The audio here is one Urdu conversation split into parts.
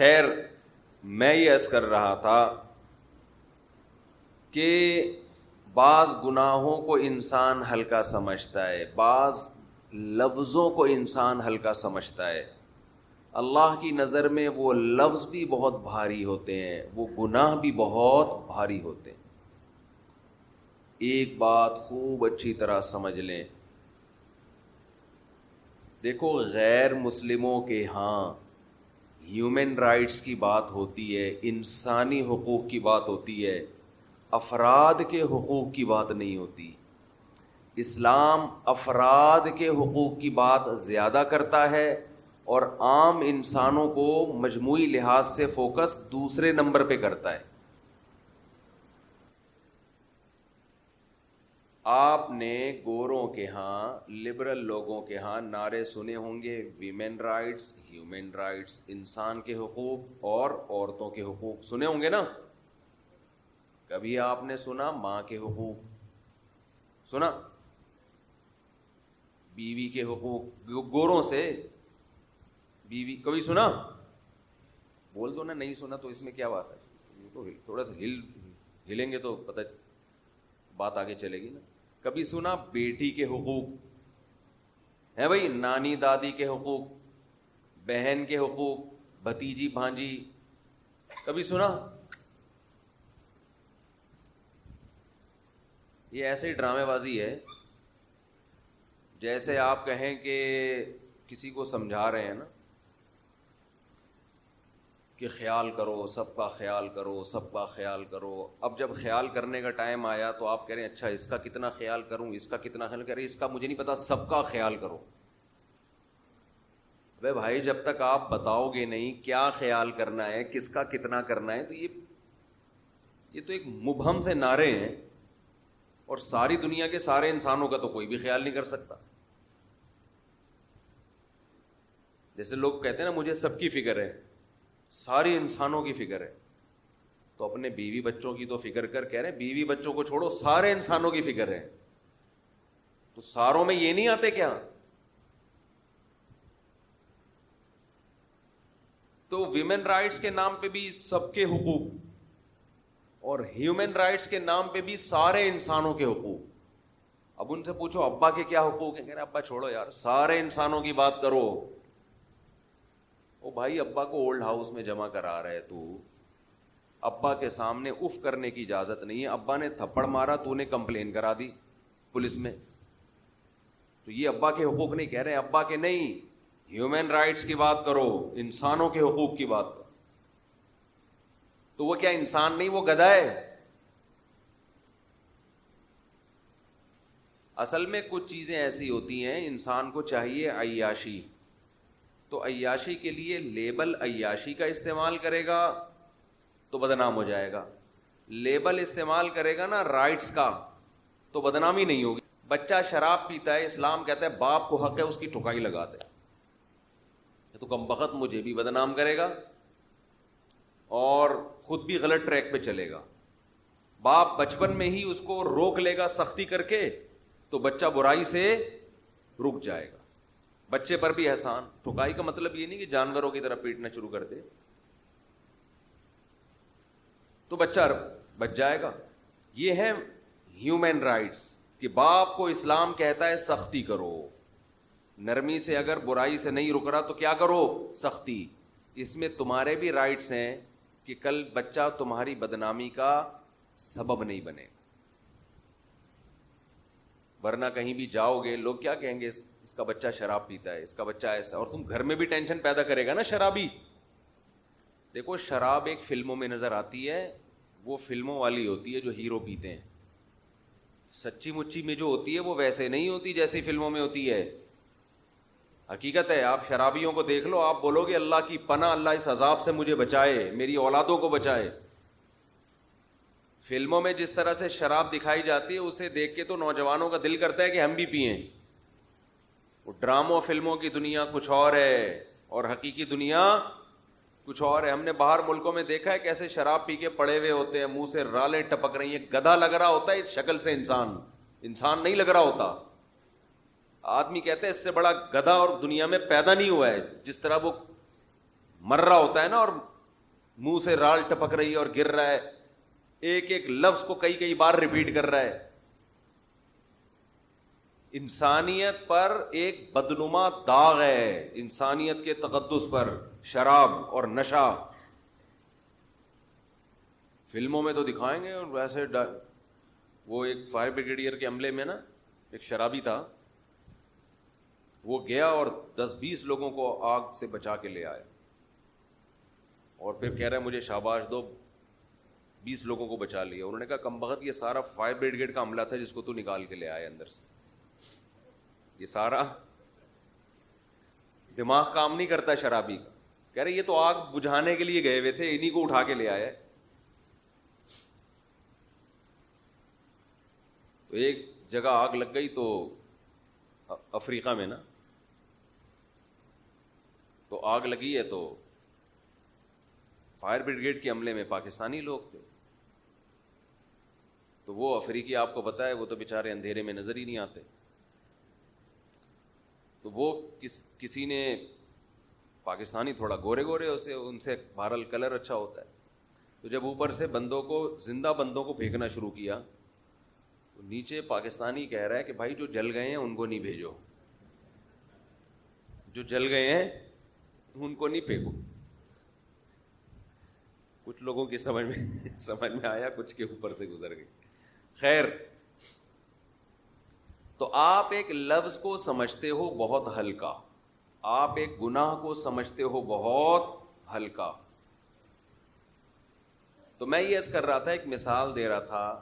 خیر، میں یہ عرض کر رہا تھا کہ بعض گناہوں کو انسان ہلکا سمجھتا ہے، بعض لفظوں کو انسان ہلکا سمجھتا ہے. اللہ کی نظر میں وہ لفظ بھی بہت بھاری ہوتے ہیں، وہ گناہ بھی بہت بھاری ہوتے ہیں. ایک بات خوب اچھی طرح سمجھ لیں، دیکھو غیر مسلموں کے ہاں ہیومن رائٹس کی بات ہوتی ہے، انسانی حقوق کی بات ہوتی ہے، افراد کے حقوق کی بات نہیں ہوتی. اسلام افراد کے حقوق کی بات زیادہ کرتا ہے اور عام انسانوں کو مجموعی لحاظ سے فوکس دوسرے نمبر پہ کرتا ہے. آپ نے گوروں کے ہاں، لبرل لوگوں کے ہاں نعرے سنے ہوں گے، ویمن رائٹس، ہیومن رائٹس، انسان کے حقوق اور عورتوں کے حقوق سنے ہوں گے نا. کبھی آپ نے سنا ماں کے حقوق؟ سنا بیوی کے حقوق گوروں سے؟ بیوی کبھی سنا؟ بول دو نا نہیں سنا، تو اس میں کیا بات ہے؟ تو تھوڑا سا ہلیں گے تو پتہ بات آگے چلے گی نا. کبھی سنا بیٹی کے حقوق ہیں بھائی؟ نانی دادی کے حقوق، بہن کے حقوق، بھتیجی بھانجی، کبھی سنا؟ یہ ایسے ہی ڈرامے بازی ہے، جیسے آپ کہیں کہ کسی کو سمجھا رہے ہیں نا کہ خیال کرو، سب کا خیال کرو، سب کا خیال کرو. اب جب خیال کرنے کا ٹائم آیا تو آپ کہہ رہے ہیں اچھا اس کا کتنا خیال کروں، اس کا کتنا خیال کریں، اس کا مجھے نہیں پتا، سب کا خیال کرو. بھائی بھائی جب تک آپ بتاؤ گے نہیں کیا خیال کرنا ہے، کس کا کتنا کرنا ہے، تو یہ تو ایک مبہم سے نعرے ہیں، اور ساری دنیا کے سارے انسانوں کا تو کوئی بھی خیال نہیں کر سکتا. جیسے لوگ کہتے ہیں نا مجھے سب کی فکر ہے، سارے انسانوں کی فکر ہے، تو اپنے بیوی بچوں کی تو فکر کر. کہہ رہے ہیں بیوی بچوں کو چھوڑو، سارے انسانوں کی فکر ہے. تو ساروں میں یہ نہیں آتے کیا؟ تو ویمن رائٹس کے نام پہ بھی سب کے حقوق، اور ہیومن رائٹس کے نام پہ بھی سارے انسانوں کے حقوق. اب ان سے پوچھو ابا کے کیا حقوق ہیں، کہہ رہے ابا چھوڑو یار، سارے انسانوں کی بات کرو. او بھائی ابا کو اولڈ ہاؤس میں جمع کرا رہے تو ابا کے سامنے اف کرنے کی اجازت نہیں ہے. ابا نے تھپڑ مارا، تو نے کمپلین کرا دی پولیس میں، تو یہ ابا کے حقوق نہیں. کہہ رہے ابا کے نہیں، ہیومن رائٹس کی بات کرو، انسانوں کے حقوق کی بات کرو. تو وہ کیا انسان نہیں، وہ گدھا ہے؟ اصل میں کچھ چیزیں ایسی ہوتی ہیں انسان کو چاہیے عیاشی، تو عیاشی کے لیے لیبل عیاشی کا استعمال کرے گا تو بدنام ہو جائے گا. لیبل استعمال کرے گا نا رائٹس کا تو بدنامی نہیں ہوگی. بچہ شراب پیتا ہے، اسلام کہتا ہے باپ کو حق ہے اس کی ٹھکائی لگا دے، تو کم بخت مجھے بھی بدنام کرے گا اور خود بھی غلط ٹریک پہ چلے گا. باپ بچپن میں ہی اس کو روک لے گا سختی کر کے تو بچہ برائی سے رک جائے گا. بچے پر بھی احسان. ٹھکائی کا مطلب یہ نہیں کہ جانوروں کی طرح پیٹنا شروع کر دے، تو بچہ بچ جائے گا. یہ ہے ہیومن رائٹس کہ باپ کو اسلام کہتا ہے سختی کرو، نرمی سے اگر برائی سے نہیں رک رہا تو کیا کرو، سختی. اس میں تمہارے بھی رائٹس ہیں کہ کل بچہ تمہاری بدنامی کا سبب نہیں بنے گا. ورنہ کہیں بھی جاؤ گے لوگ کیا کہیں گے، اس کا بچہ شراب پیتا ہے، اس کا بچہ ایسا، اور تم گھر میں بھی ٹینشن پیدا کرے گا نا شرابی. دیکھو شراب ایک فلموں میں نظر آتی ہے، وہ فلموں والی ہوتی ہے جو ہیرو پیتے ہیں. سچی مچی میں جو ہوتی ہے وہ ویسے نہیں ہوتی جیسی فلموں میں ہوتی ہے. حقیقت ہے. آپ شرابیوں کو دیکھ لو، آپ بولو گے اللہ کی پناہ، اللہ اس عذاب سے مجھے بچائے، میری اولادوں کو بچائے. فلموں میں جس طرح سے شراب دکھائی جاتی ہے اسے دیکھ کے تو نوجوانوں کا دل کرتا ہے کہ ہم بھی پئیں. وہ ڈراموں فلموں کی دنیا کچھ اور ہے اور حقیقی دنیا کچھ اور ہے. ہم نے باہر ملکوں میں دیکھا ہے کیسے شراب پی کے پڑے ہوئے ہوتے ہیں، منہ سے رالیں ٹپک رہی ہیں. گدھا لگ رہا ہوتا ہے شکل سے، انسان نہیں لگ رہا ہوتا. آدمی کہتے ہیں اس سے بڑا گدھا اور دنیا میں پیدا نہیں ہوا ہے. جس طرح وہ مر رہا ہوتا ہے نا اور منہ سے رال ٹپک رہی ہے اور گر رہا ہے, ایک ایک لفظ کو کئی کئی بار ریپیٹ کر رہا ہے. انسانیت پر ایک بدنما داغ ہے, انسانیت کے تقدس پر شراب اور نشہ. فلموں میں تو دکھائیں گے, اور ویسے وہ ایک فائر بریگیڈیئر کے عملے میں نا ایک شرابی تھا, وہ گیا اور 10-20 لوگوں کو آگ سے بچا کے لے آیا, اور پھر کہہ رہا ہے مجھے شاباش دو, 20 لوگوں کو بچا لیا. انہوں نے کہا کمبخت یہ سارا فائر بریگیڈ کا عملہ تھا جس کو تو نکال کے لے آیا اندر سے. یہ سارا دماغ کام نہیں کرتا شرابی کا. کہہ رہے یہ تو آگ بجھانے کے لیے گئے ہوئے تھے, انہی کو اٹھا کے لے آیا. تو ایک جگہ آگ لگ گئی تو افریقہ میں نا, تو آگ لگی ہے تو فائر بریگیڈ کے عملے میں پاکستانی لوگ تھے. تو وہ افریقی آپ کو پتا ہے وہ تو بیچارے اندھیرے میں نظر ہی نہیں آتے. تو وہ کسی نے پاکستانی تھوڑا گورے گورے ان سے بہرحال کلر اچھا ہوتا ہے, تو جب اوپر سے بندوں کو زندہ بندوں کو پھینکنا شروع کیا تو نیچے پاکستانی کہہ رہا ہے کہ بھائی جو جل گئے ہیں ان کو نہیں بھیجو, جو جل گئے ہیں ان کو نہیں پھینکو. کچھ لوگوں کی سمجھ میں آیا, کچھ کے اوپر سے گزر گئی. خیر, تو آپ ایک لفظ کو سمجھتے ہو بہت ہلکا, آپ ایک گناہ کو سمجھتے ہو بہت ہلکا. تو میں یہ عرض کر رہا تھا, ایک مثال دے رہا تھا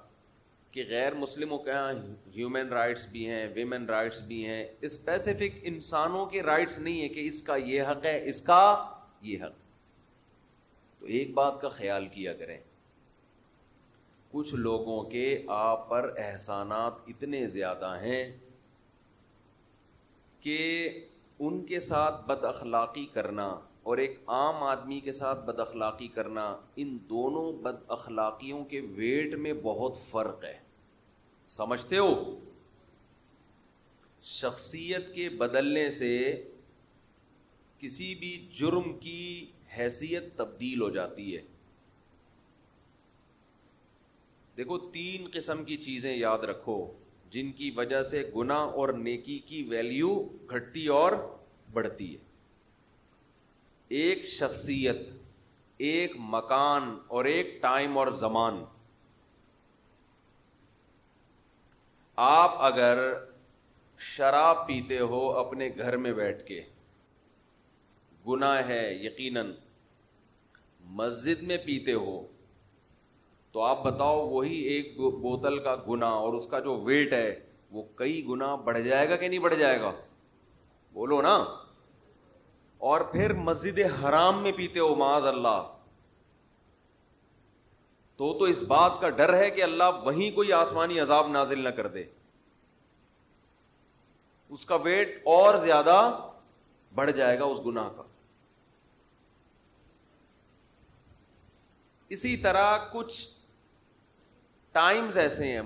کہ غیر مسلموں کے یہاں ہیومن رائٹس بھی ہیں, ویمن رائٹس بھی ہیں, اسپیسیفک انسانوں کے رائٹس نہیں ہے کہ اس کا یہ حق ہے, اس کا یہ حق. تو ایک بات کا خیال کیا کریں, کچھ لوگوں کے آپ پر احسانات اتنے زیادہ ہیں کہ ان کے ساتھ بد اخلاقی کرنا اور ایک عام آدمی کے ساتھ بد اخلاقی کرنا, ان دونوں بد اخلاقیوں کے ویٹ میں بہت فرق ہے. سمجھتے ہو؟ شخصیت کے بدلنے سے کسی بھی جرم کی حیثیت تبدیل ہو جاتی ہے. دیکھو 3 قسم کی چیزیں یاد رکھو جن کی وجہ سے گناہ اور نیکی کی ویلیو گھٹتی اور بڑھتی ہے. ایک شخصیت, ایک مکان اور ایک ٹائم اور زمان. آپ اگر شراب پیتے ہو اپنے گھر میں بیٹھ کے, گناہ ہے یقیناً. مسجد میں پیتے ہو تو آپ بتاؤ وہی ایک بوتل کا گناہ اور اس کا جو ویٹ ہے وہ کئی گنا بڑھ جائے گا کہ نہیں بڑھ جائے گا؟ بولو نا. اور پھر مسجد حرام میں پیتے ہو معاذ اللہ, تو اس بات کا ڈر ہے کہ اللہ وہیں کوئی آسمانی عذاب نازل نہ کر دے, اس کا ویٹ اور زیادہ بڑھ جائے گا اس گناہ کا. اسی طرح کچھ ٹائمز ایسے ہیں,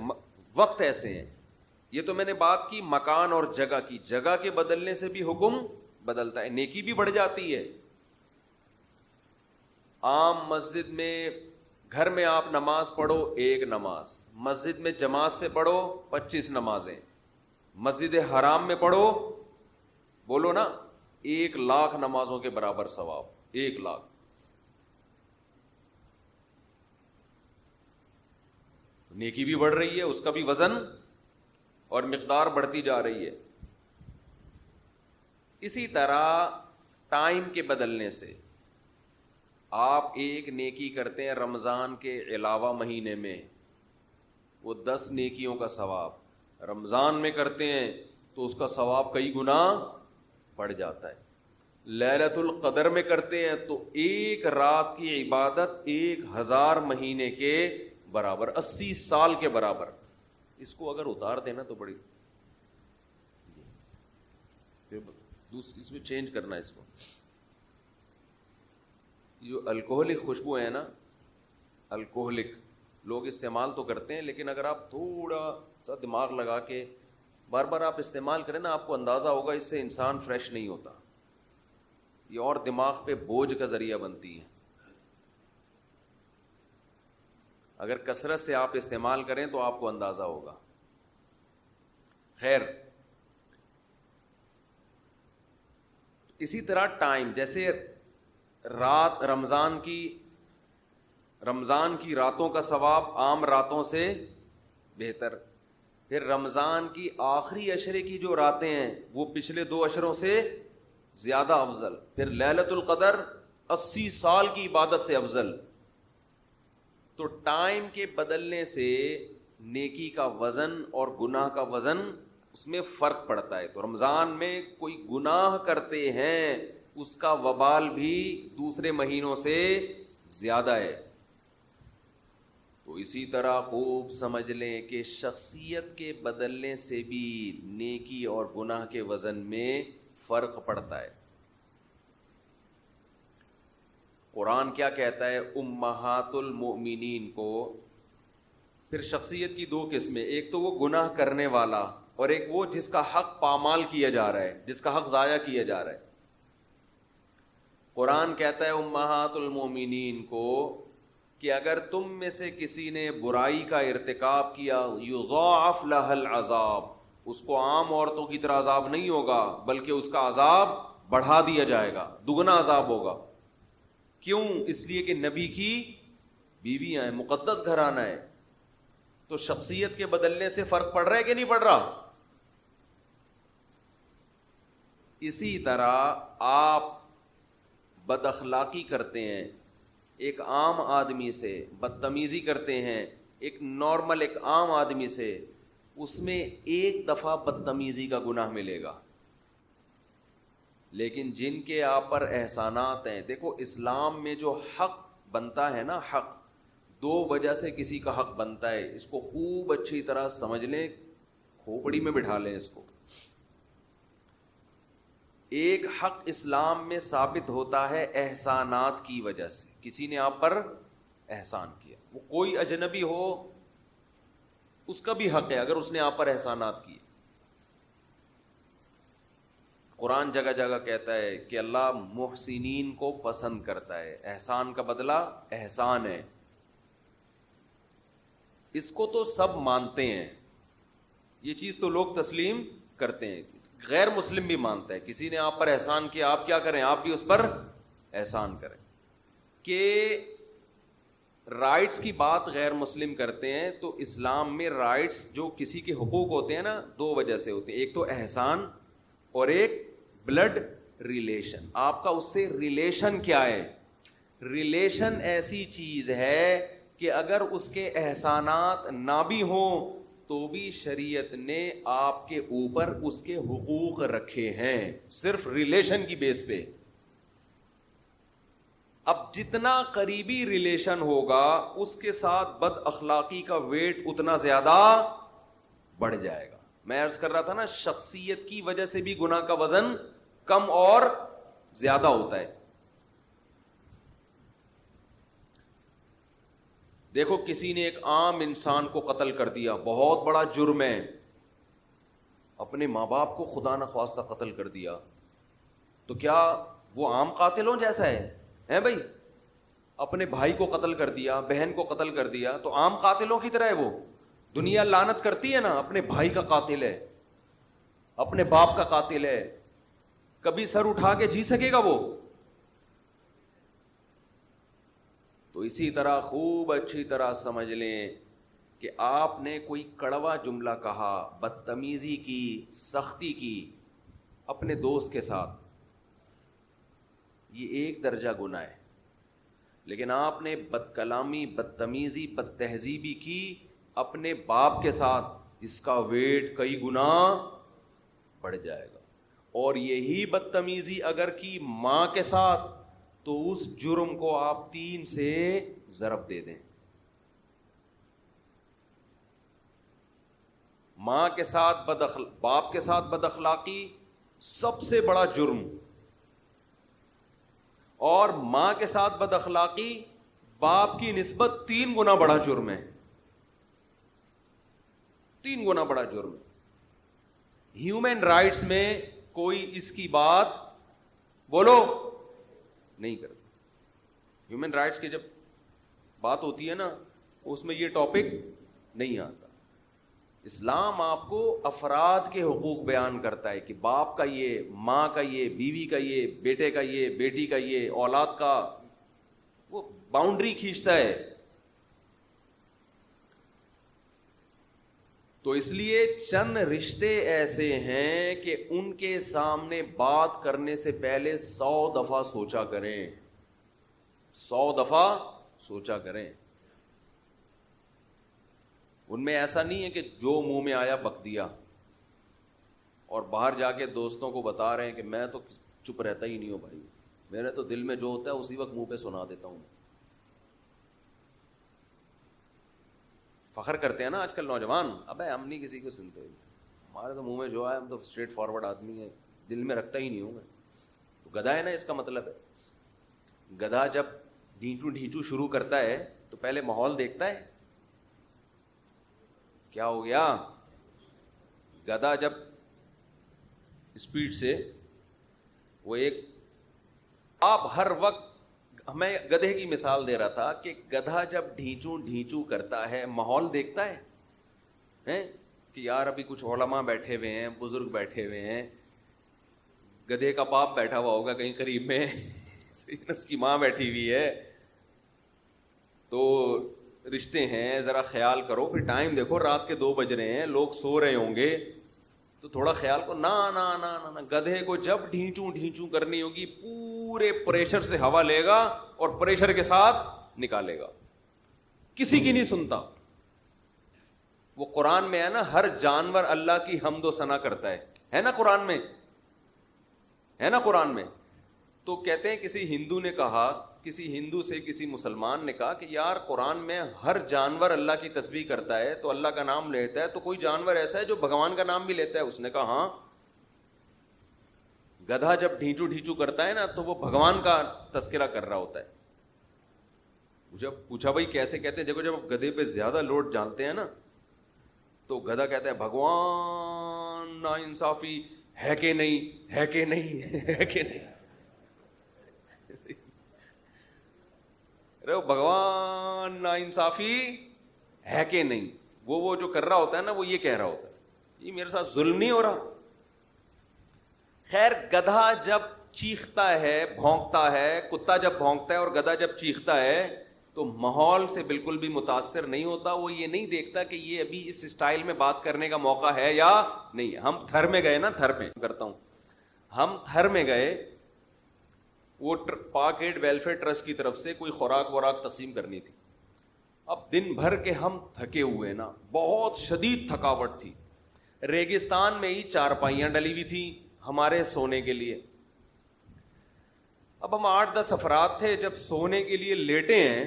وقت ایسے ہیں. یہ تو میں نے بات کی مکان اور جگہ کی, جگہ کے بدلنے سے بھی حکم بدلتا ہے, نیکی بھی بڑھ جاتی ہے. عام مسجد میں, گھر میں آپ نماز پڑھو 1 نماز, مسجد میں جماعت سے پڑھو 25 نمازیں, مسجد حرام میں پڑھو, بولو نا 1,00,000 نمازوں کے برابر ثواب. 1,00,000. نیکی بھی بڑھ رہی ہے, اس کا بھی وزن اور مقدار بڑھتی جا رہی ہے. اسی طرح ٹائم کے بدلنے سے آپ ایک نیکی کرتے ہیں رمضان کے علاوہ مہینے میں, وہ 10 نیکیوں کا ثواب. رمضان میں کرتے ہیں تو اس کا ثواب کئی گنا بڑھ جاتا ہے. لیلۃ القدر میں کرتے ہیں تو ایک رات کی عبادت 1000 مہینے کے برابر, 80 سال کے برابر. اس کو اگر اتار دینا تو بڑی, اس میں چینج کرنا اس کو. جو الکوہلک خوشبو ہے نا, الکوہلک لوگ استعمال تو کرتے ہیں, لیکن اگر آپ تھوڑا سا دماغ لگا کے بار بار آپ استعمال کریں نا, آپ کو اندازہ ہوگا اس سے انسان فریش نہیں ہوتا. یہ اور دماغ پہ بوجھ کا ذریعہ بنتی ہیں. اگر کثرت سے آپ استعمال کریں تو آپ کو اندازہ ہوگا. خیر، اسی طرح ٹائم، جیسے رات، رمضان کی راتوں کا ثواب عام راتوں سے بہتر. پھر رمضان کی آخری عشرے کی جو راتیں ہیں وہ پچھلے 2 عشروں سے زیادہ افضل. پھر لیلۃ القدر 80 سال کی عبادت سے افضل. تو ٹائم کے بدلنے سے نیکی کا وزن اور گناہ کا وزن اس میں فرق پڑتا ہے. تو رمضان میں کوئی گناہ کرتے ہیں اس کا وبال بھی دوسرے مہینوں سے زیادہ ہے. تو اسی طرح خوب سمجھ لیں کہ شخصیت کے بدلنے سے بھی نیکی اور گناہ کے وزن میں فرق پڑتا ہے. قرآن کیا کہتا ہے؟ امہات المؤمنین کو. پھر شخصیت کی 2 قسمیں، ایک تو وہ گناہ کرنے والا اور ایک وہ جس کا حق پامال کیا جا رہا ہے، جس کا حق ضائع کیا جا رہا ہے. قرآن کہتا ہے امہات المؤمنین کو کہ اگر تم میں سے کسی نے برائی کا ارتکاب کیا، یضاعف لها العذاب، اس کو عام عورتوں کی طرح عذاب نہیں ہوگا بلکہ اس کا عذاب بڑھا دیا جائے گا، دگنا عذاب ہوگا. کیوں؟ اس لیے کہ نبی کی بیویاں ہیں، مقدس گھرانہ ہے. تو شخصیت کے بدلنے سے فرق پڑ رہا ہے کہ نہیں پڑ رہا؟ اسی طرح آپ بد اخلاقی کرتے ہیں، ایک عام آدمی سے بدتمیزی کرتے ہیں، ایک نارمل ایک عام آدمی سے، اس میں ایک دفعہ بدتمیزی کا گناہ ملے گا. لیکن جن کے آپ پر احسانات ہیں، دیکھو اسلام میں جو حق بنتا ہے نا، حق 2 وجہ سے کسی کا حق بنتا ہے. اس کو خوب اچھی طرح سمجھ لیں، کھوپڑی میں بٹھا لیں اس کو. ایک حق اسلام میں ثابت ہوتا ہے احسانات کی وجہ سے. کسی نے آپ پر احسان کیا، وہ کوئی اجنبی ہو اس کا بھی حق ہے اگر اس نے آپ پر احسانات کیے. قرآن جگہ جگہ کہتا ہے کہ اللہ محسنین کو پسند کرتا ہے، احسان کا بدلہ احسان ہے. اس کو تو سب مانتے ہیں، یہ چیز تو لوگ تسلیم کرتے ہیں، غیر مسلم بھی مانتا ہے. کسی نے آپ پر احسان کیا، آپ کیا کریں؟ آپ بھی اس پر احسان کریں. کہ رائٹس کی بات غیر مسلم کرتے ہیں، تو اسلام میں رائٹس جو کسی کے حقوق ہوتے ہیں نا، 2 وجہ سے ہوتے ہیں. ایک تو احسان اور ایک بلڈ ریلیشن. آپ کا اس سے ریلیشن کیا ہے؟ ریلیشن ایسی چیز ہے کہ اگر اس کے احسانات نہ بھی ہوں تو بھی شریعت نے آپ کے اوپر اس کے حقوق رکھے ہیں، صرف ریلیشن کی بیس پہ. اب جتنا قریبی ریلیشن ہوگا اس کے ساتھ بد اخلاقی کا ویٹ اتنا زیادہ بڑھ جائے گا. میں عرض کر رہا تھا نا، شخصیت کی وجہ سے بھی گناہ کا وزن کم اور زیادہ ہوتا ہے. دیکھو کسی نے ایک عام انسان کو قتل کر دیا، بہت بڑا جرم ہے. اپنے ماں باپ کو خدا نخواستہ قتل کر دیا، تو کیا وہ عام قاتلوں جیسا ہے بھائی؟ اپنے بھائی کو قتل کر دیا، بہن کو قتل کر دیا، تو عام قاتلوں کی طرح ہے وہ؟ دنیا لعنت کرتی ہے نا، اپنے بھائی کا قاتل ہے، اپنے باپ کا قاتل ہے، کبھی سر اٹھا کے جی سکے گا وہ؟ تو اسی طرح خوب اچھی طرح سمجھ لیں کہ آپ نے کوئی کڑوا جملہ کہا، بدتمیزی کی، سختی کی اپنے دوست کے ساتھ، یہ 1 درجہ گناہ ہے. لیکن آپ نے بد کلامی، بدتمیزی، بد تہذیبی کی اپنے باپ کے ساتھ، اس کا ویٹ کئی گنا بڑھ جائے گا. اور یہی بدتمیزی اگر کی ماں کے ساتھ تو اس جرم کو آپ 3 سے ضرب دے دیں. ماں کے ساتھ باپ کے ساتھ بد اخلاقی سب سے بڑا جرم، اور ماں کے ساتھ بد اخلاقی باپ کی نسبت 3 گنا بڑا جرم ہے. 3 گنا بڑا جرم. ہیومن رائٹس میں کوئی اس کی بات بولو نہیں کرتے. ہیومن رائٹس کی جب بات ہوتی ہے نا اس میں یہ ٹاپک نہیں آتا. اسلام آپ کو افراد کے حقوق بیان کرتا ہے کہ باپ کا یہ, ماں کا یہ, بیوی کا یہ, بیٹے کا یہ, بیٹی کا یہ, اولاد کا, وہ باؤنڈری کھینچتا ہے. تو اس لیے چند رشتے ایسے ہیں کہ ان کے سامنے بات کرنے سے پہلے 100 دفعہ سوچا کریں, 100 دفعہ سوچا کریں. ان میں ایسا نہیں ہے کہ جو منہ میں آیا بک دیا اور باہر جا کے دوستوں کو بتا رہے ہیں کہ میں تو چپ رہتا ہی نہیں ہوں بھائی, میرے تو دل میں جو ہوتا ہے اسی وقت منہ پہ سنا دیتا ہوں. فخر کرتے ہیں نا آج کل نوجوان, ابے ہم نہیں کسی کو سنتے, ہمارے تو منہ میں جو آئے, ہم تو اسٹریٹ فارورڈ آدمی ہیں, دل میں رکھتا ہی نہیں ہوں میں. تو گدھا ہے نا, اس کا مطلب ہے گدھا جب ڈھینچو ڈھینچو شروع کرتا ہے تو پہلے ماحول دیکھتا ہے. کیا ہو گیا, گدھا جب اسپیڈ سے, وہ ایک, آپ ہر وقت, میں گدھے کی مثال دے رہا تھا کہ گدھا جب ڈھینچو ڈھینچو کرتا ہے ماحول دیکھتا ہے کہ یار ابھی کچھ علماء بیٹھے ہوئے ہیں, بزرگ بیٹھے ہوئے ہیں, گدھے کا باپ بیٹھا ہوا ہوگا کہیں قریب میں, اس کی ماں بیٹھی ہوئی ہے, تو رشتے ہیں, ذرا خیال کرو. پھر ٹائم دیکھو رات کے 2 بج رہے ہیں, لوگ سو رہے ہوں گے, تو تھوڑا خیال کرو. نہ گدھے کو جب ڈھینچوں ڈھینچوں کرنی ہوگی پورے پریشر سے ہوا لے گا اور پریشر کے ساتھ نکالے گا, کسی کی نہیں سنتا. وہ قرآن میں ہے نا, ہر جانور اللہ کی حمد و ثنا کرتا ہے نا قرآن میں, ہے نا قرآن میں. تو کہتے ہیں کسی ہندو نے کہا, کسی ہندو سے کسی مسلمان نے کہا کہ یار قرآن میں ہر جانور اللہ کی تسبیح کرتا ہے, تو اللہ کا نام لیتا ہے, تو کوئی جانور ایسا ہے جو بھگوان کا نام بھی لیتا ہے؟ اس نے کہا ہاں, گدھا جب ڈھینچو ڈھینچو کرتا ہے نا تو وہ بھگوان کا تذکرہ کر رہا ہوتا ہے. جب پوچھا بھائی کیسے, کہتے ہیں جب آپ گدھے پہ زیادہ لوڈ ڈالتے ہیں نا تو گدھا کہتا ہے بھگوان نا انصافی ہے کہ نہیں, ہے کہ نہیں, ہے کہ نہیں, بھگوان نا انصافی ہے کہ نہیں. وہ جو کر رہا ہوتا ہے نا وہ یہ کہہ رہا ہوتا ہے یہ میرے ساتھ ظلم نہیں ہو رہا. خیر, گدھا جب چیختا ہے, بھونکتا ہے, کتا جب بھونکتا ہے اور گدھا جب چیختا ہے تو ماحول سے بالکل بھی متاثر نہیں ہوتا. وہ یہ نہیں دیکھتا کہ یہ ابھی اس اسٹائل میں بات کرنے کا موقع ہے یا نہیں. ہم تھر میں گئے نا, تھر میں کرتا ہوں, ہم تھر میں گئے, وہ پاک ایڈ ویلفیئر ٹرسٹ کی طرف سے کوئی خوراک وراک تقسیم کرنی تھی. اب دن بھر کے ہم تھکے ہوئے نا, بہت شدید تھکاوٹ تھی. ریگستان میں ہی چارپائیاں ڈلی ہوئی تھیں ہمارے سونے کے لیے. اب ہم 8-10 افراد تھے. جب سونے کے لیے لیٹے ہیں,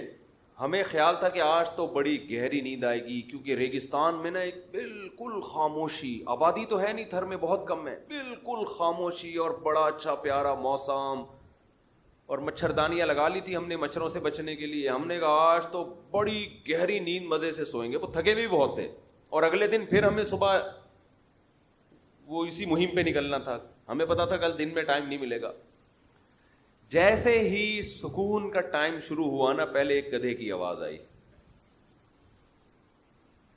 ہمیں خیال تھا کہ آج تو بڑی گہری نیند آئے گی, کیونکہ ریگستان میں نا ایک بالکل خاموشی, آبادی تو ہے نہیں, تھر میں بہت کم ہے, بالکل خاموشی اور بڑا اچھا پیارا موسم, اور مچھردانیاں لگا لی تھی ہم نے مچھروں سے بچنے کے لیے. ہم نے کہا آج تو بڑی گہری نیند مزے سے سوئیں گے. وہ تھکے بھی بہت تھے اور اگلے دن پھر ہمیں صبح وہ اسی مہم پہ نکلنا تھا. ہمیں پتا تھا کل دن میں ٹائم نہیں ملے گا. جیسے ہی سکون کا ٹائم شروع ہوا نا, پہلے ایک گدھے کی آواز آئی.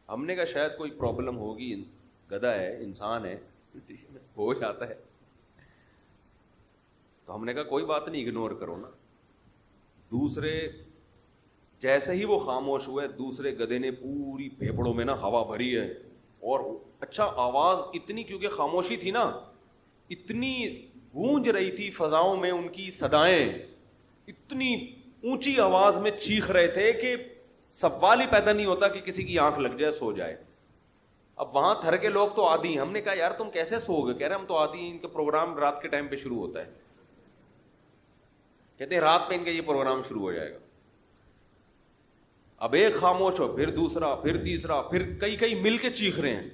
ہم نے کہا شاید کوئی پرابلم ہوگی, گدھا ہے, انسان ہے, ہو جاتا ہے. تو ہم نے کہا کوئی بات نہیں, اگنور کرو نا. دوسرے جیسے ہی وہ خاموش ہوئے, دوسرے گدھے نے پوری پھیپڑوں میں نا ہوا بھری ہے, اور اچھا آواز اتنی, کیونکہ خاموشی تھی نا, اتنی گونج رہی تھی فضاؤں میں ان کی صدائیں, اتنی اونچی آواز میں چیخ رہے تھے کہ سوال ہی پیدا نہیں ہوتا کہ کسی کی آنکھ لگ جائے سو جائے. اب وہاں تھر کے لوگ تو عادی ہیں. ہم نے کہا یار تم کیسے سو گے؟ کہہ رہے ہم تو عادی ہیں, ان کا پروگرام رات کے ٹائم پہ شروع ہوتا ہے. کہتے ہیں رات میں ان کا یہ پروگرام شروع ہو جائے گا. اب ایک خاموش ہو, پھر دوسرا, پھر تیسرا, پھر کئی مل کے چیخ رہے ہیں.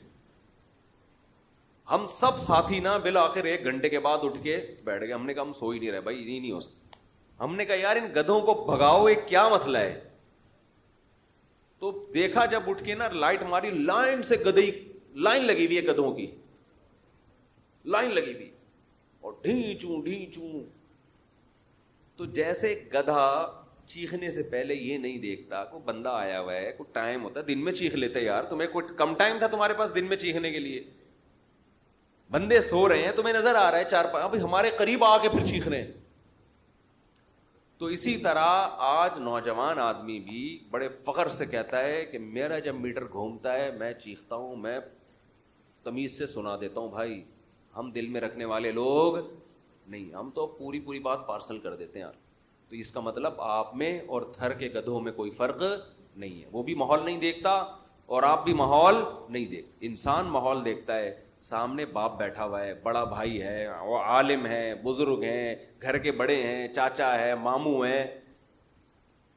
ہم سب ساتھی نا بالآخر 1 گھنٹے کے بعد اٹھ کے بیٹھ گئے. ہم نے کہا ہم سو ہی نہیں رہے بھائی, نہیں ہو سکتا. ہم نے کہا یار ان گدھوں کو بھگاؤ, ایک کیا مسئلہ ہے. تو دیکھا جب اٹھ کے نا لائٹ ماری, لائن سے گدھے, لائن لگی ہوئی ہے گدھوں کی, لائن لگی ہوئی, اور ڈھینچوں ڈھینچوں. تو جیسے گدھا چیخنے سے پہلے یہ نہیں دیکھتا کوئی بندہ آیا ہوا ہے, کوئی ٹائم ہوتا ہے, دن میں چیخ لیتے یار, تمہیں کوئی کم ٹائم تھا تمہارے پاس دن میں چیخنے کے لیے؟ بندے سو رہے ہیں, تمہیں نظر آ رہا ہے چار پانچ, ابھی ہمارے قریب آ کے پھر چیخ رہے ہیں. تو اسی طرح آج نوجوان آدمی بھی بڑے فخر سے کہتا ہے کہ میرا جب میٹر گھومتا ہے میں چیختا ہوں, میں تمیز سے سنا دیتا ہوں. بھائی ہم دل میں رکھنے والے لوگ نہیں, ہم تو پوری بات پارسل کر دیتے ہیں. تو اس کا مطلب آپ میں اور تھر کے گدھوں میں کوئی فرق نہیں ہے. وہ بھی ماحول نہیں دیکھتا اور آپ بھی ماحول نہیں دیکھتے. انسان ماحول دیکھتا ہے, سامنے باپ بیٹھا ہوا ہے, بڑا بھائی ہے, وہ عالم ہے, بزرگ ہیں, گھر کے بڑے ہیں, چاچا ہے, ماموں ہے,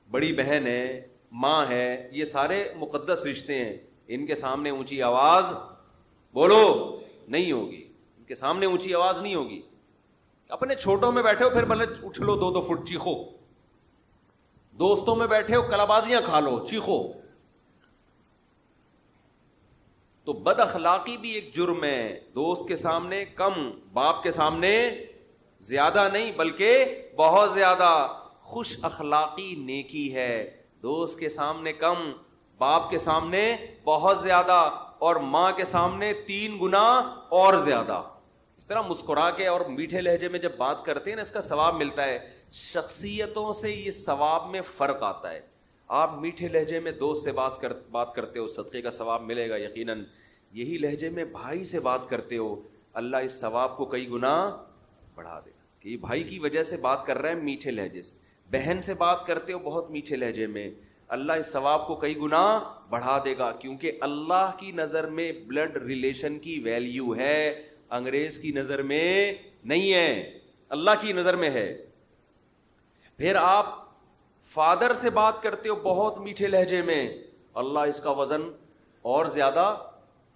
بڑی بہن ہے, ماں ہے, یہ سارے مقدس رشتے ہیں. ان کے سامنے اونچی آواز بولو نہیں ہوگی, ان کے سامنے اونچی آواز نہیں ہوگی. اپنے چھوٹوں میں بیٹھے ہو پھر بھلے اٹھ لو 2 فٹ چیخو, دوستوں میں بیٹھے ہو کلابازیاں کھا لو چیخو. تو بد اخلاقی بھی ایک جرم ہے, دوست کے سامنے کم, باپ کے سامنے زیادہ نہیں بلکہ بہت زیادہ. خوش اخلاقی نیکی ہے, دوست کے سامنے کم, باپ کے سامنے بہت زیادہ, اور ماں کے سامنے 3 گنا اور زیادہ. اس طرح مسکرا کے اور میٹھے لہجے میں جب بات کرتے ہیں نا, اس کا ثواب ملتا ہے. شخصیتوں سے یہ ثواب میں فرق آتا ہے. آپ میٹھے لہجے میں دوست سے بات کرتے ہو, صدقے کا ثواب ملے گا یقیناً. یہی لہجے میں بھائی سے بات کرتے ہو, اللہ اس ثواب کو کئی گنا بڑھا دے گا کہ یہ بھائی کی وجہ سے بات کر رہا ہے میٹھے لہجے سے. بہن سے بات کرتے ہو بہت میٹھے لہجے میں, اللہ اس ثواب کو کئی گنا بڑھا دے گا, کیونکہ اللہ کی نظر میں بلڈ ریلیشن کی ویلیو ہے, انگریز کی نظر میں نہیں ہے, اللہ کی نظر میں ہے. پھر آپ فادر سے بات کرتے ہو بہت میٹھے لہجے میں, اللہ اس کا وزن اور زیادہ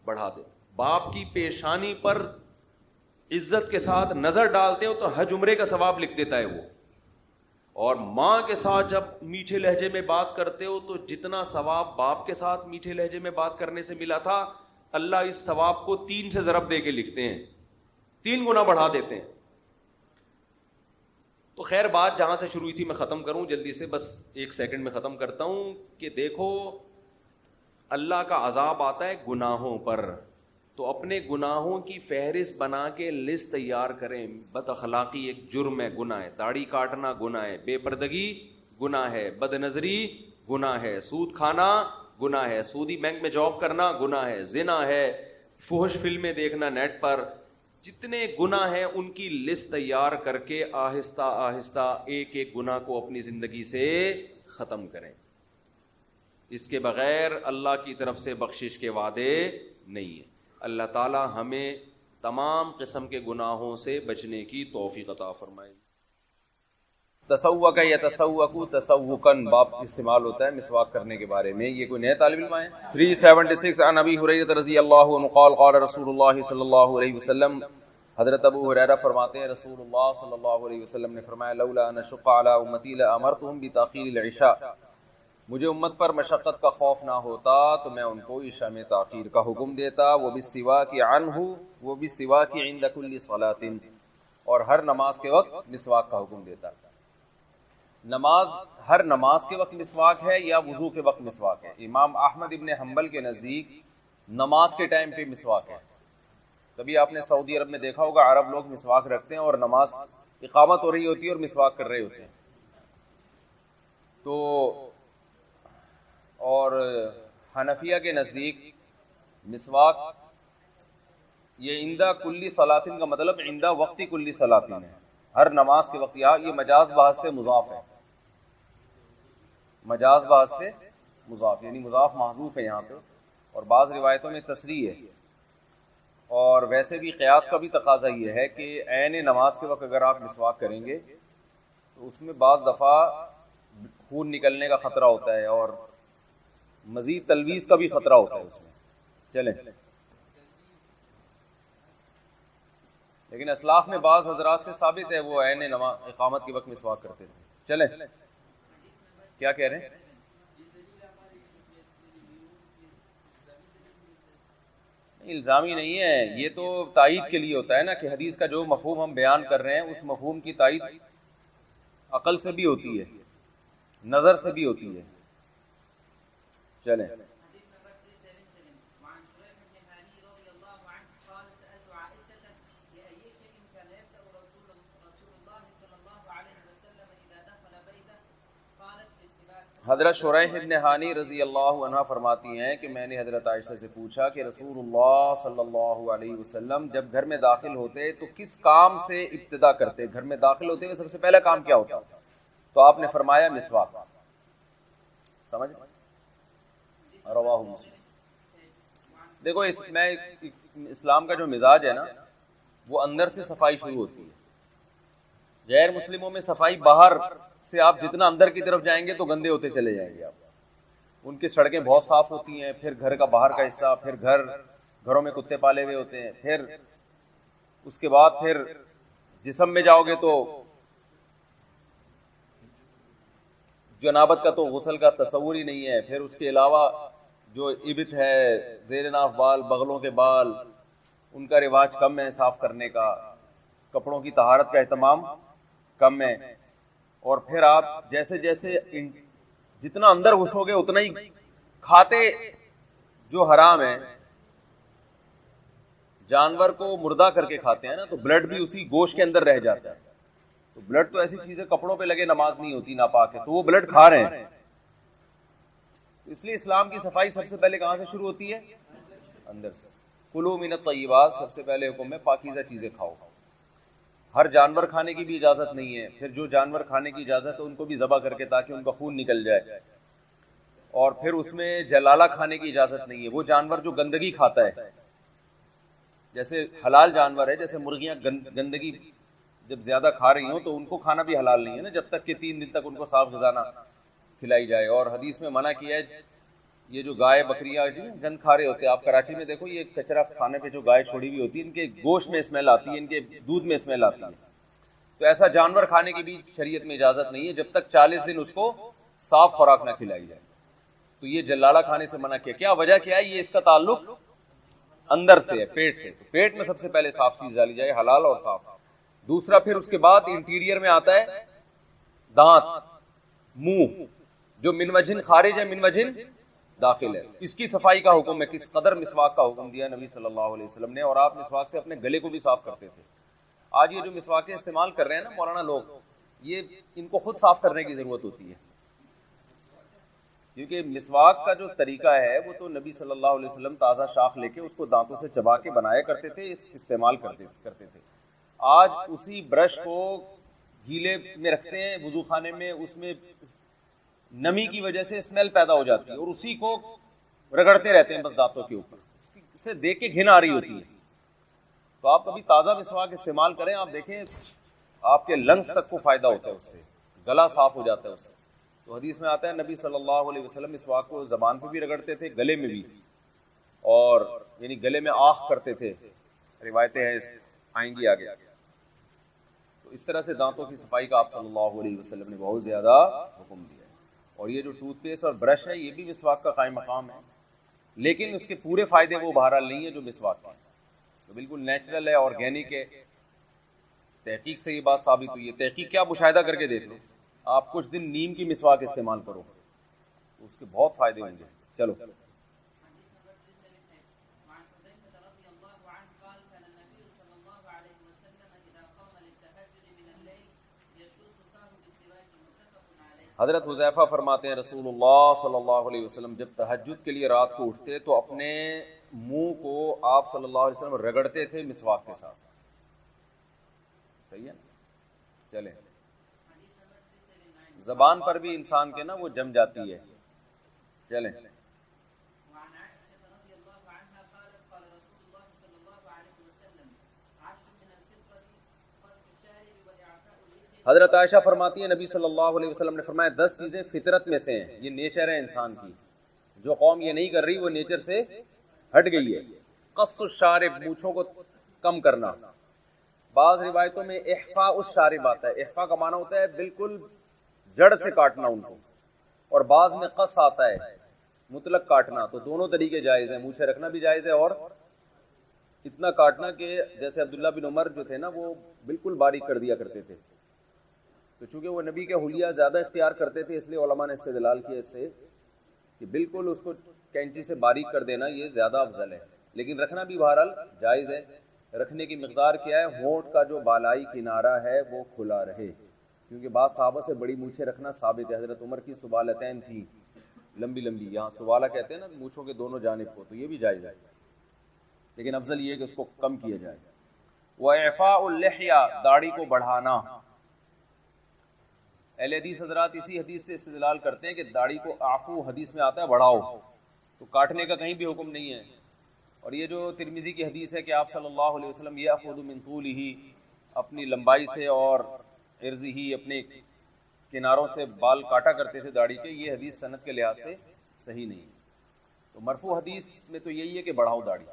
بڑھا دے. باپ کی پیشانی پر عزت کے ساتھ نظر ڈالتے ہو تو حج عمرے کا ثواب لکھ دیتا ہے وہ. اور ماں کے ساتھ جب میٹھے لہجے میں بات کرتے ہو تو جتنا ثواب باپ کے ساتھ میٹھے لہجے میں بات کرنے سے ملا تھا, اللہ اس ثواب کو 3 سے ضرب دے کے لکھتے ہیں, 3 گنا بڑھا دیتے ہیں. تو خیر بات جہاں سے شروع ہوئی تھی میں ختم کروں جلدی سے, بس 1 سیکنڈ میں ختم کرتا ہوں کہ دیکھو اللہ کا عذاب آتا ہے گناہوں پر, تو اپنے گناہوں کی فہرست بنا کے لسٹ تیار کریں. بد اخلاقی ایک جرم ہے, گناہ ہے, داڑھی کاٹنا گناہ ہے, بے پردگی گناہ ہے, بد نظری گناہ ہے, سود کھانا گناہ ہے, سودی بینک میں جاب کرنا گناہ ہے, زنا ہے, فحش فلمیں دیکھنا نیٹ پر, جتنے گناہ ہیں ان کی لسٹ تیار کر کے آہستہ آہستہ ایک ایک گناہ کو اپنی زندگی سے ختم کریں. اس کے بغیر اللہ کی طرف سے بخشش کے وعدے نہیں ہیں. اللہ تعالی ہمیں تمام قسم کے گناہوں سے بچنے کی توفیق عطا فرمائے. تسوق یتسوق تسوقن باب استعمال ہوتا ہے مسواک کرنے کے بارے میں. یہ کوئی نئے طالب علم آئے؟ 376 عن ابی ہریرہ رضی اللہ عنہ قال قال رسول اللہ صلی اللہ علیہ وسلم, حضرت ابو ہریرہ فرماتے ہیں رسول اللہ صلی اللہ علیہ وسلم نے فرمایا لولا ان اشق علی امتی لامرتهم بتاخیر العشاء, مجھے امت پر مشقت کا خوف نہ ہوتا تو میں ان کو عشاء میں تاخیر کا حکم دیتا. وہ بالسواک عنہ وہ بالسواک عند کل صلاۃ, اور ہر نماز کے وقت مسواک کا حکم دیتا. نماز ہر نماز کے وقت مسواک ہے یا وضو کے وقت مسواک ہے؟ امام احمد ابن حنبل کے نزدیک نماز کے ٹائم پہ مسواک ہے. کبھی آپ نے سعودی عرب میں دیکھا ہوگا عرب لوگ مسواک رکھتے ہیں اور نماز اقامت ہو رہی ہوتی ہے اور مسواک کر رہے ہوتے ہیں. تو اور حنفیہ کے نزدیک مسواک یہ عندہ کلی صلاتن کا مطلب عندہ وقتی کلی صلاتن ہے, ہر نماز کے وقت. یہ مجاز بحث پہ مضاف ہے, مجاز بحث پہ مضاف یعنی مضاف محذوف ہے یہاں پہ, اور بعض روایتوں میں تصریح ہے. اور ویسے بھی قیاس کا بھی تقاضا یہ ہے کہ عین نماز کے وقت اگر آپ مسواک کریں گے تو اس میں بعض دفعہ خون نکلنے کا خطرہ ہوتا ہے اور مزید تلویث کا بھی خطرہ ہوتا ہے اس میں. چلیں, لیکن اسلاف میں بعض حضرات سے ثابت ہے وہ عین نماز اقامت کے وقت مسواک کرتے تھے. چلیں, کیا کہہ رہے ہیں؟ الزامی نہیں ہے, یہ تو تائید کے لیے ہوتا ہے نا کہ حدیث کا جو مفہوم ہم بیان کر رہے ہیں اس مفہوم کی تائید عقل سے بھی ہوتی ہے، نظر سے بھی ہوتی ہے. چلیں. حضرت شریح بن ہانی رضی اللہ عنہ فرماتی ہیں کہ میں نے حضرت عائشہ سے پوچھا کہ رسول اللہ صلی اللہ علیہ وسلم جب گھر میں داخل ہوتے تو کس کام سے ابتدا کرتے؟ گھر میں داخل ہوتے ہوئے سب سے پہلا کام کیا ہوتا؟ تو آپ نے فرمایا مسواک. سمجھ؟ رواہ مسلم. دیکھو اسلام کا جو مزاج ہے نا وہ اندر سے صفائی شروع ہوتی ہے. غیر مسلموں میں صفائی باہر سے آپ جتنا اندر کی طرف جائیں گے تو گندے ہوتے چلے جائیں گے. آپ ان کی سڑکیں بہت صاف ہوتی ہیں، پھر گھر کا باہر کا حصہ، پھر گھروں میں کتے پالے ہوئے ہوتے ہیں، پھر اس کے بعد پھر جسم میں جاؤ گے تو جنابت کا تو غسل کا تصور ہی نہیں ہے. پھر اس کے علاوہ جو ابط ہے، زیر ناف بال، بغلوں کے بال، ان کا رواج کم ہے صاف کرنے کا. کپڑوں کی طہارت کا اہتمام کم ہے. اور پھر آپ جیسے جیسے جتنا اندر گھسو گے اتنا ہی کھاتے جو حرام ہے. جانور کو مردہ کر کے کھاتے ہیں نا تو بلڈ بھی اسی گوشت کے اندر رہ جاتا ہے. تو بلڈ تو ایسی چیز ہے، کپڑوں پہ لگے نماز نہیں ہوتی ناپاک ہے، تو وہ بلڈ کھا رہے ہیں. اس لیے اسلام کی صفائی سب سے پہلے کہاں سے شروع ہوتی ہے؟ اندر سے. کلوا من الطیبات، سب سے پہلے حکم ہے پاکیزہ چیزیں کھاؤ. ہر جانور کھانے کی بھی اجازت نہیں ہے. پھر جو جانور کھانے کی اجازت ہے ان کو بھی ذبح کر کے تاکہ ان کا خون نکل جائے. اور پھر اس میں جلالہ کھانے کی اجازت نہیں ہے. وہ جانور جو گندگی کھاتا ہے، جیسے حلال جانور ہے، جیسے مرغیاں گندگی جب زیادہ کھا رہی ہوں تو ان کو کھانا بھی حلال نہیں ہے نا، جب تک کہ 3 دن تک ان کو صاف غذا نہ کھلائی جائے. اور حدیث میں منع کیا ہے یہ جو گائے بکریاں گند کھا رہے ہوتے ہیں. آپ کراچی میں دیکھو یہ کچرا کھانے پہ جو گائے چھوڑی ہوئی ہوتی ہے، ان کے گوشت میں اسمیل آتی ہے، ان کے دودھ میں اسمیل آتی ہے. تو ایسا جانور کھانے کی بھی شریعت میں اجازت نہیں ہے جب تک 40 دن اس کو صاف خوراک نہ کھلائی جائے. تو یہ جلالہ کھانے سے منع کیا. کیا وجہ کیا ہے؟ یہ اس کا تعلق اندر سے ہے، پیٹ سے. تو پیٹ میں سب سے پہلے صاف چیز ڈالی جائے، حلال اور صاف. دوسرا پھر اس کے بعد انٹیریئر میں آتا ہے دانت، منہ، جو من وجہ خارج ہے من وجہ داخل ہے. اس کی صفائی کا حکم ہے. کس قدر مسواک کا حکم دیا نبی صلی اللہ علیہ وسلم نے. اور آپ مسواک سے اپنے گلے کو بھی صاف کرتے تھے. آج یہ جو مسواکیں استعمال کر رہے ہیں نا مولانا لوگ، یہ ان کو خود صاف کرنے کی ضرورت ہوتی ہے. کیونکہ مسواک کا جو طریقہ ہے وہ تو نبی صلی اللہ علیہ وسلم تازہ شاخ لے کے اس کو دانتوں سے چبا کے بنایا کرتے تھے، استعمال کرتے تھے. آج اسی برش کو گیلے میں رکھتے ہیں وضو خانے میں، اس میں نمی کی وجہ سے اسمیل پیدا ہو جاتی ہے اور اسی کو رگڑتے رہتے ہیں بس دانتوں کے اوپر. اس سے دیکھ کے گھن آ رہی ہوتی ہے. تو آپ کبھی تازہ مسواک استعمال کریں، آپ دیکھیں آپ کے لنگس تک کو فائدہ ہوتا ہے، اس سے گلا صاف ہو جاتا ہے اس سے. تو حدیث میں آتا ہے نبی صلی اللہ علیہ وسلم مسواک کو زبان پہ بھی رگڑتے تھے، گلے میں بھی، اور یعنی گلے میں آخ کرتے تھے. روایتیں ہیں آئیں گی آگے. تو اس طرح سے دانتوں کی صفائی کا آپ صلی اللہ علیہ وسلم نے بہت زیادہ حکم دیا ہے. اور یہ جو ٹوتھ پیسٹ اور برش ہے یہ بھی مسواک کا قائم مقام ہے، لیکن اس کے پورے فائدے وہ بہرحال نہیں ہے جو مسواک ہیں. تو بالکل نیچرل ہے، آرگینک ہے. تحقیق سے یہ بات ثابت ہوئی ہے. تحقیق کیا مشاہدہ کر کے دیکھ لو. آپ کچھ دن نیم کی مسواک استعمال کرو، اس کے بہت فائدے ہوں گے. چلو. حضرت حذیفہ فرماتے ہیں رسول اللہ صلی اللہ علیہ وسلم جب تہجد کے لیے رات کو اٹھتے تو اپنے منہ کو آپ صلی اللہ علیہ وسلم رگڑتے تھے مسواک کے ساتھ. صحیح ہے. چلیں. زبان پر بھی انسان کے نا وہ جم جاتی ہے. چلیں. حضرت عائشہ فرماتی ہیں نبی صلی اللہ علیہ وسلم نے فرمایا 10 چیزیں فطرت میں سے ہیں، یہ نیچر ہے انسان کی. جو قوم یہ نہیں کر رہی وہ نیچر سے ہٹ گئی ہے. قص الشارب، مونچھوں کو کم کرنا. بعض روایتوں میں احفاء الشارب آتا ہے. احفاء کا معنی ہوتا ہے بالکل جڑ سے کاٹنا ان کو، اور بعض میں قص آتا ہے مطلق کاٹنا. تو دونوں طریقے جائز ہیں. مونچھیں رکھنا بھی جائز ہے اور اتنا کاٹنا کہ جیسے عبداللہ بن عمر جو تھے نا وہ بالکل باریک کر دیا کرتے تھے. تو چونکہ وہ نبی کے حلیہ زیادہ اختیار کرتے تھے اس لیے علماء نے استدلال کیا اس سے کہ بالکل اس کو کینچی سے باریک کر دینا یہ زیادہ افضل ہے، لیکن رکھنا بھی بہرحال جائز ہے۔ رکھنے کی مقدار کیا ہے؟ ہونٹ کا جو بالائی کنارہ ہے وہ کھلا رہے، کیونکہ بعض صحابہ سے بڑی مونچھیں رکھنا ثابت ہے۔ حضرت عمر کی سبالتین تھیں لمبی لمبی، یہاں سوالہ کہتے ہیں نا مونچھوں کے دونوں جانب کو، تو یہ بھی جائز ہے، لیکن افضل یہ ہے کہ اس کو کم کیا جائے۔ وَإِعْفَاءُ اللِّحْيَةِ، داڑھی کو بڑھانا۔ اہل حدیث حضرات اسی حدیث سے استدلال کرتے ہیں کہ داڑھی کو اعفو حدیث میں آتا ہے بڑھاؤ، تو کاٹنے کا کہیں بھی حکم نہیں ہے۔ اور یہ جو ترمذی کی حدیث ہے کہ آپ صلی اللہ علیہ وسلم یأخذ من طولہ، اپنی لمبائی سے اور عرضہ اپنے کناروں سے بال کاٹا کرتے تھے داڑھی کے، یہ حدیث سند کے لحاظ سے صحیح نہیں ہے۔ تو مرفوع حدیث میں تو یہی ہے کہ بڑھاؤ داڑھی،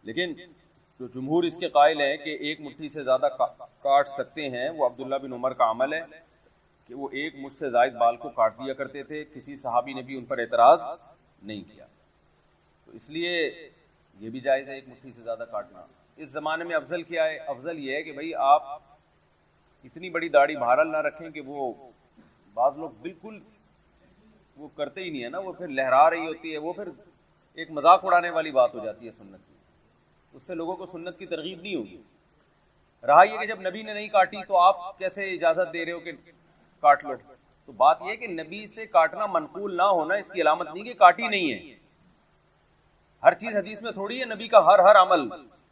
لیکن جو جمہور اس کے قائل ہیں کہ ایک مٹھی سے زیادہ کاٹ سکتے ہیں، وہ عبداللہ بن عمر کا عمل ہے کہ وہ ایک مٹھ سے زائد بال کو کاٹ دیا کرتے تھے، کسی صحابی نے بھی ان پر اعتراض نہیں کیا، تو اس لیے یہ بھی جائز ہے ایک مٹھی سے زیادہ کاٹنا۔ اس زمانے میں افضل کیا ہے؟ افضل یہ ہے کہ بھئی آپ اتنی بڑی داڑھی بہرحال نہ رکھیں کہ وہ بعض لوگ بالکل وہ کرتے ہی نہیں ہے نا، وہ پھر لہرا رہی ہوتی ہے، وہ پھر ایک مذاق اڑانے والی بات ہو جاتی ہے سنت کی، اس سے لوگوں کو سنت کی ترغیب نہیں ہوگی۔ رہا یہ کہ جب نبی نے نہیں کاٹی تو آپ کیسے اجازت دے رہے ہو کہ کاٹ لو؟ تو بات یہ کہ نبی سے کاٹنا منقول نہ ہونا اس کی علامت نہیں کہ کاٹی نہیں ہے۔ ہر چیز حدیث میں تھوڑی ہے، نبی کا ہر عمل،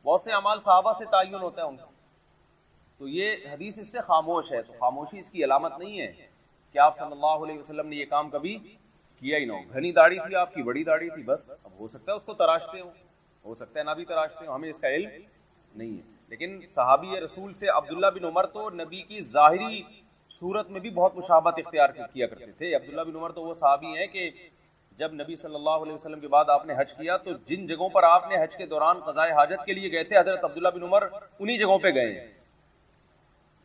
بہت سے اعمال صحابہ سے تعین ہوتا ہے ان کا، تو یہ حدیث اس سے خاموش ہے، تو خاموشی اس کی علامت نہیں ہے کہ آپ صلی اللہ علیہ وسلم نے یہ کام کبھی کیا ہی نہ ہو۔ گھنی داڑھی تھی آپ کی، بڑی داڑھی تھی، بس اب ہو سکتا ہے اس کو تراشتے ہو سکتا ہے نہ بھی تراشتے ہو، ہمیں اس کا علم نہیں ہے، لیکن صحابی رسول سے عبداللہ بن عمر تو نبی کی ظاہری صورت میں بھی بہت مشابہت اختیار کیا کرتے تھے۔ عبداللہ بن عمر تو وہ صحابی ہیں کہ جب نبی صلی اللہ علیہ وسلم کے بعد آپ نے حج کیا تو جن جگہوں پر آپ نے حج کے دوران قضائے حاجت کے لیے گئے تھے، حضرت عبداللہ بن عمر انہی جگہوں پہ گئے ہیں،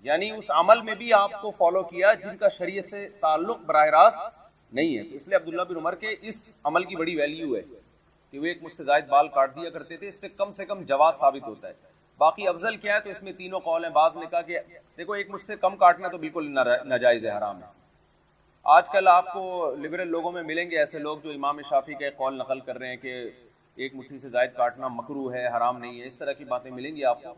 یعنی اس عمل میں بھی آپ کو فالو کیا جن کا شریعت سے تعلق براہ راست نہیں ہے، تو اس لیے عبداللہ بن عمر کے اس عمل کی بڑی ویلیو ہے کہ وہ ایک مجھ سے زائد بال کاٹ دیا کرتے تھے، اس سے کم جواز ثابت ہوتا ہے۔ باقی افضل کیا ہے تو اس میں تینوں قول ہیں، بعض نے کہا کہ دیکھو ایک مجھ سے کم کاٹنا تو بالکل ناجائز ہے، حرام ہے۔ آج کل آپ کو لبرل لوگوں میں ملیں گے ایسے لوگ جو امام شافعی کا ایک قول نقل کر رہے ہیں کہ ایک مٹھی سے زائد کاٹنا مکروہ ہے، حرام نہیں ہے، اس طرح کی باتیں ملیں گی آپ کو۔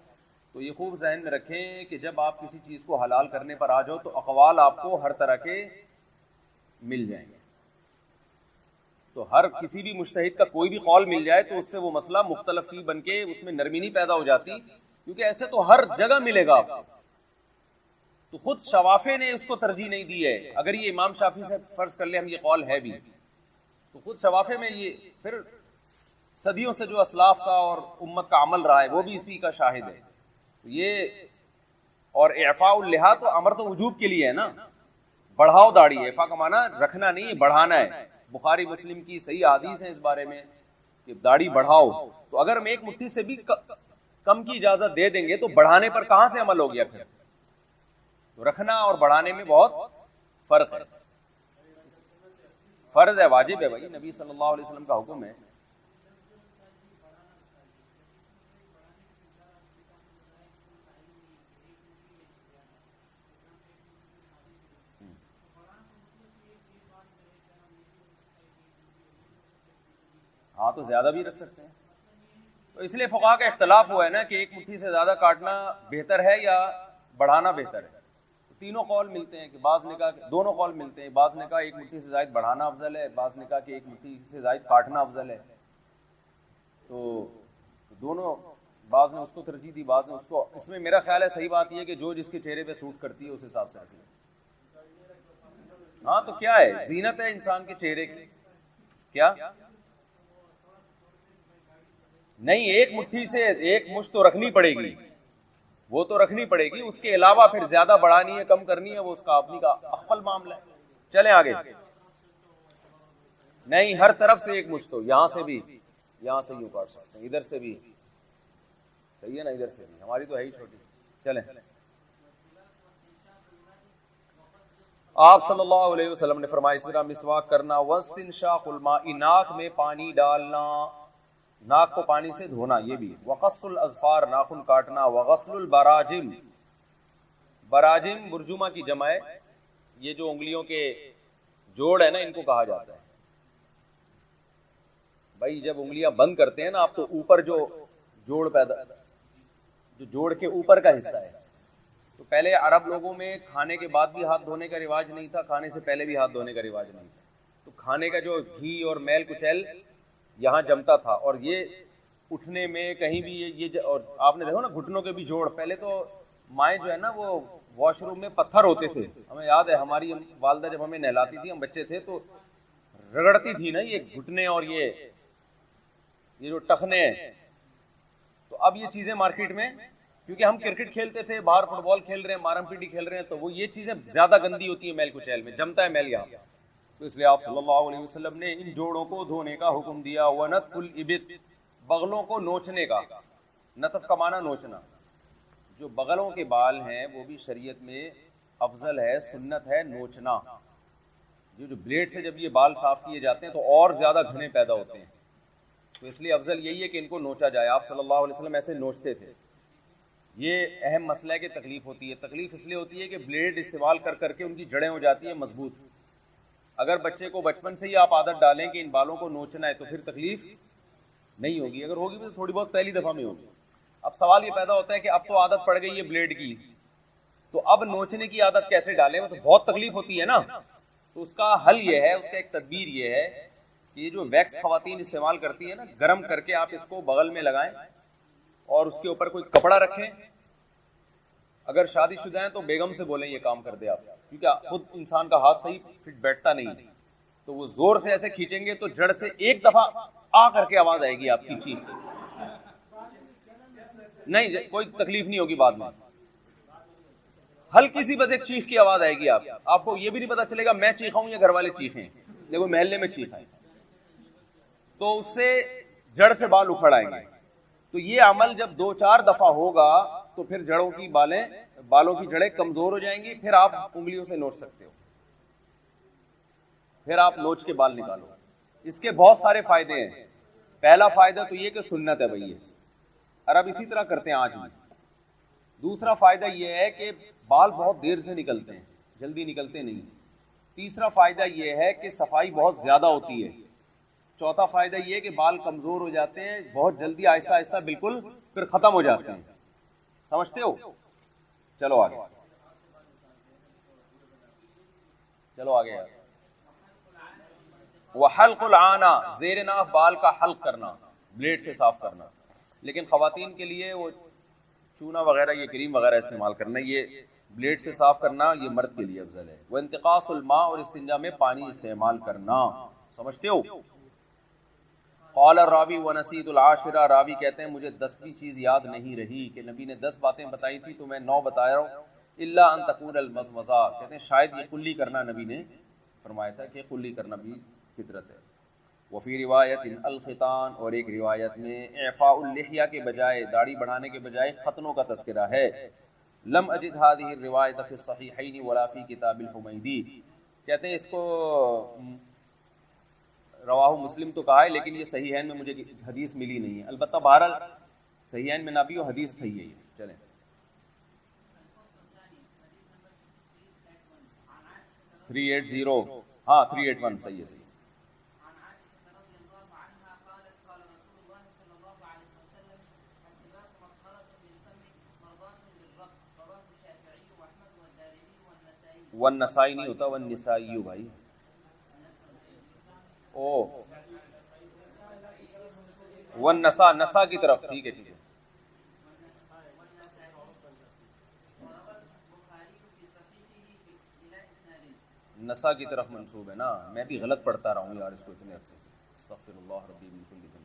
تو یہ خوب ذہن میں رکھیں کہ جب آپ کسی چیز کو حلال کرنے پر آ جاؤ تو اقوال آپ کو ہر طرح کے مل جائیں گے، تو ہر کسی بھی مجتہد کا کوئی بھی قول مل جائے تو اس سے وہ مسئلہ مختلف فی بن کے اس میں نرمی نہیں پیدا ہو جاتی، کیونکہ ایسے تو ہر جگہ ملے گا آپ کو۔ تو خود شوافع نے اس کو ترجیح نہیں دی ہے، اگر یہ امام شافعی سے فرض کر لیں ہم یہ قول ہے بھی، تو خود شوافع میں یہ پھر صدیوں سے جو اسلاف کا اور امت کا عمل رہا ہے وہ بھی اسی کا شاہد ہے۔ یہ اور اعفاء اللحیٰ تو امر تو وجوب کے لیے ہے نا، بڑھاؤ داڑھی، اعفاء کا معنی رکھنا نہیں ہے، بڑھانا ہے۔ بخاری مسلم کی صحیح حدیث ہیں اس بارے میں کہ داڑھی بڑھاؤ، تو اگر ہم ایک مٹھی سے بھی کم کی اجازت دے دیں گے تو بڑھانے پر کہاں سے عمل ہو گیا پھر؟ تو رکھنا اور بڑھانے میں بہت فرق ہے، فرض ہے، واجب ہے بھائی، نبی صلی اللہ علیہ وسلم کا حکم ہے۔ ہاں تو زیادہ بھی رکھ سکتے ہیں، تو اس لیے فقہا کا اختلاف ہوا ہے نا کہ ایک مٹھی سے زیادہ کاٹنا بہتر ہے یا بڑھانا بہتر ہے، تو تینوں قول ملتے ہیں کہ بعض نے کہا کہ دونوں قول ملتے ہیں، بعض نے کہا ایک مٹھی سے زائد بڑھانا افضل ہے، بعض نے کہا کہ ایک مٹھی سے زائد کاٹنا افضل ہے، تو دونوں، بعض نے اس کو ترجیح دی، بعض نے اس کو۔ اس میں میرا خیال ہے صحیح بات یہ ہے کہ جو جس کے چہرے پہ سوٹ کرتی ہے اس حساب سے رکھیں۔ ہاں تو کیا ہے، زینت ہے انسان کے چہرے کی، کیا نہیں، ایک مٹھی سے ایک مشت تو رکھنی پڑے گی، وہ تو رکھنی پڑے گی، اس کے علاوہ پھر زیادہ بڑھانی ہے کم کرنی ہے وہ اس کا اپنی کا اخفل معاملہ ہے۔ چلیں آگے، نہیں ہر طرف سے ایک مشت ہو، یہاں سے بھی، یہاں سے یوں کاٹ سکتے ہیں، ادھر سے بھی صحیح ہے نا، ادھر سے بھی، ہماری تو ہے ہی چھوٹی۔ چلیں، آپ صلی اللہ علیہ وسلم نے فرمایا اس طرح مسواک کرنا، واستنشاق الماء، ناک میں پانی ڈالنا، ناک کو پانی سے دھونا، یہ بھی، وقص الاظفار، ناخن کاٹنا، وغسل البراجم، براجم برجمہ کی جمع ہے، یہ جو انگلیوں کے جوڑ ہے نا ان کو کہا جاتا ہے. بھائی جب انگلیاں بند کرتے ہیں نا آپ تو اوپر جو جوڑ کے اوپر کا حصہ ہے، تو پہلے عرب لوگوں میں کھانے کے بعد بھی ہاتھ دھونے کا رواج نہیں تھا، کھانے سے پہلے بھی ہاتھ دھونے کا رواج نہیں تھا. تو کھانے کا جو گھی اور میل کچیل یہاں جمتا تھا، اور یہ اٹھنے میں کہیں بھی یہ اور آپ نے دیکھو نا گھٹنوں کے بھی جوڑ، پہلے تو مائیں جو ہے نا وہ واش روم میں پتھر ہوتے تھے. ہمیں یاد ہے ہماری والدہ جب ہمیں نہلاتی تھی، ہم بچے تھے تو رگڑتی تھی نا یہ گھٹنے اور یہ جو ٹخنے ہیں. تو اب یہ چیزیں مارکیٹ میں، کیونکہ ہم کرکٹ کھیلتے تھے، باہر فٹ بال کھیل رہے ہیں، مارم پیٹی کھیل رہے ہیں، تو وہ یہ چیزیں زیادہ گندی ہوتی ہیں میل کچیل میں، جمتا ہے میل یہاں. تو اس لیے آپ صلی اللہ علیہ وسلم نے ان جوڑوں کو دھونے کا حکم دیا. وَنَتْفُ الْإِبِطِ، بغلوں کو نوچنے کا. نتف کا معنی نوچنا. جو بغلوں کے بال ہیں وہ بھی شریعت میں افضل ہے، سنت ہے نوچنا. جو بلیڈ سے جب یہ بال صاف کیے جاتے ہیں تو اور زیادہ گھنے پیدا ہوتے ہیں، تو اس لیے افضل یہی ہے کہ ان کو نوچا جائے. آپ صلی اللہ علیہ وسلم ایسے نوچتے تھے. یہ اہم مسئلہ ہے کہ تکلیف ہوتی ہے. تکلیف اس لیے ہوتی ہے کہ بلیڈ استعمال کر کر کے ان کی جڑیں ہو جاتی ہیں مضبوط. اگر بچے کو بچپن سے ہی آپ عادت ڈالیں کہ ان بالوں کو نوچنا ہے تو پھر تکلیف نہیں ہوگی. اگر ہوگی تو تھوڑی بہت پہلی دفعہ میں ہوگی. اب سوال یہ پیدا ہوتا ہے کہ اب تو عادت پڑ گئی ہے بلیڈ کی، تو اب نوچنے کی عادت کیسے ڈالیں؟ وہ تو بہت تکلیف ہوتی ہے نا. تو اس کا حل یہ ہے، اس کا ایک تدبیر یہ ہے کہ یہ جو ویکس خواتین استعمال کرتی ہیں نا، گرم کر کے آپ اس کو بغل میں لگائیں اور اس کے اوپر کوئی کپڑا رکھیں. اگر شادی شدہ ہیں تو بیگم سے بولیں یہ کام کر دے آپ، کیونکہ خود انسان کا ہاتھ صحیح فٹ بیٹھتا نہیں، تو وہ زور سے ایسے کھینچیں گے تو جڑ سے ایک دفعہ آ کر کے آواز آئے گی آپ کی چیخ. نہیں کوئی تکلیف نہیں ہوگی، بعد میں ہلکی سی بس ایک چیخ کی آواز آئے گی. آپ کو یہ بھی نہیں پتا چلے گا میں چیخا ہوں یا گھر والے چیخیں. دیکھو محلے میں چیخا ہے تو اس سے جڑ سے بال اکھڑ آئیں گے. تو یہ عمل جب 2-4 دفعہ ہوگا تو پھر جڑوں کی بالوں کی جڑیں کمزور ہو جائیں گی. پھر آپ انگلیوں سے نوچ سکتے ہو، پھر آپ نوچ کے بال نکالو. اس کے بہت سارے فائدے ہیں. پہلا فائدہ تو یہ کہ سنت ہے بھائی، عرب اسی طرح کرتے ہیں آج بھی. دوسرا فائدہ یہ ہے کہ بال بہت دیر سے نکلتے ہیں، جلدی نکلتے نہیں. تیسرا فائدہ یہ ہے کہ صفائی بہت زیادہ ہوتی ہے. چوتھا فائدہ یہ ہے کہ بال کمزور ہو جاتے ہیں بہت جلدی، آہستہ آہستہ بالکل پھر ختم ہو جاتے ہیں. سمجھتے ہو؟ چلو آگے یار. وحلق العانہ، زیر ناف بال کا حلق کرنا، بلیڈ سے صاف کرنا. لیکن خواتین کے لیے وہ چونا وغیرہ یہ کریم وغیرہ استعمال کرنا، یہ بلیڈ سے صاف کرنا یہ مرد کے لیے افضل ہے. وہ انتقاص الماء، اور استنجا میں پانی استعمال کرنا. سمجھتے ہو؟ قال الراوی ونسیت العاشرہ، راوی کہتے ہیں مجھے 10ویں چیز یاد نہیں رہی کہ نبی نے 10 باتیں بتائی تھی تو میں 9 بتا رہا ہوں. الا ان تکون المزمزہ، کہتے ہیں شاید یہ کلی کرنا نبی نے فرمایا تھا کہ کلی کرنا بھی فطرت ہے. وفی روایت الختان، اور ایک روایت میں اعفاء اللحیہ کے بجائے، داڑھی بڑھانے کے بجائے ختنوں کا تذکرہ ہے. لم اجد هذه الروایت فی الصحیحین ولا فی کتاب الحمیدی، کہتے ہیں اس کو رواہ مسلم تو کہا ہے لیکن یہ صحیحین میں مجھے حدیث ملی نہیں ہے. البتہ بہرحال صحیحین میں نہ بھی ہو، حدیث صحیح ہے. چلیں تھری ایٹ زیرو، ہاں 381 صحیح ہے. والنسائی نہیں ہوتا، والنسائی بھائی. او والنسا، نسا کی طرف، ٹھیک ہے. نسا کی طرف منسوب ہے نا، میں بھی غلط پڑھتا رہا ہوں یار اس کو اتنے عرصے سے. استغفر اللہ ربی من کل ذنب.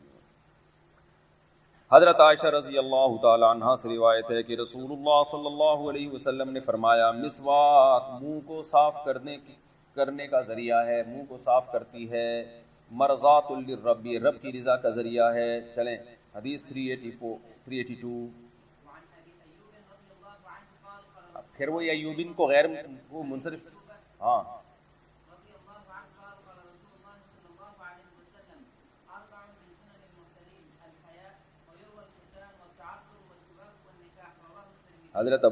حضرت عائشہ رضی اللہ تعالی عنہا سے روایت ہے کہ رسول اللہ صلی اللہ علیہ وسلم نے فرمایا مسواک منہ کو صاف کرنے کا ذریعہ ہے، منہ کو صاف کرتی ہے. مرضات للرب، رب کی رضا کا ذریعہ ہے. چلیں حدیث 382. پھر وہ ایوبین کو غیر وہ منصرف، ہاں حضرت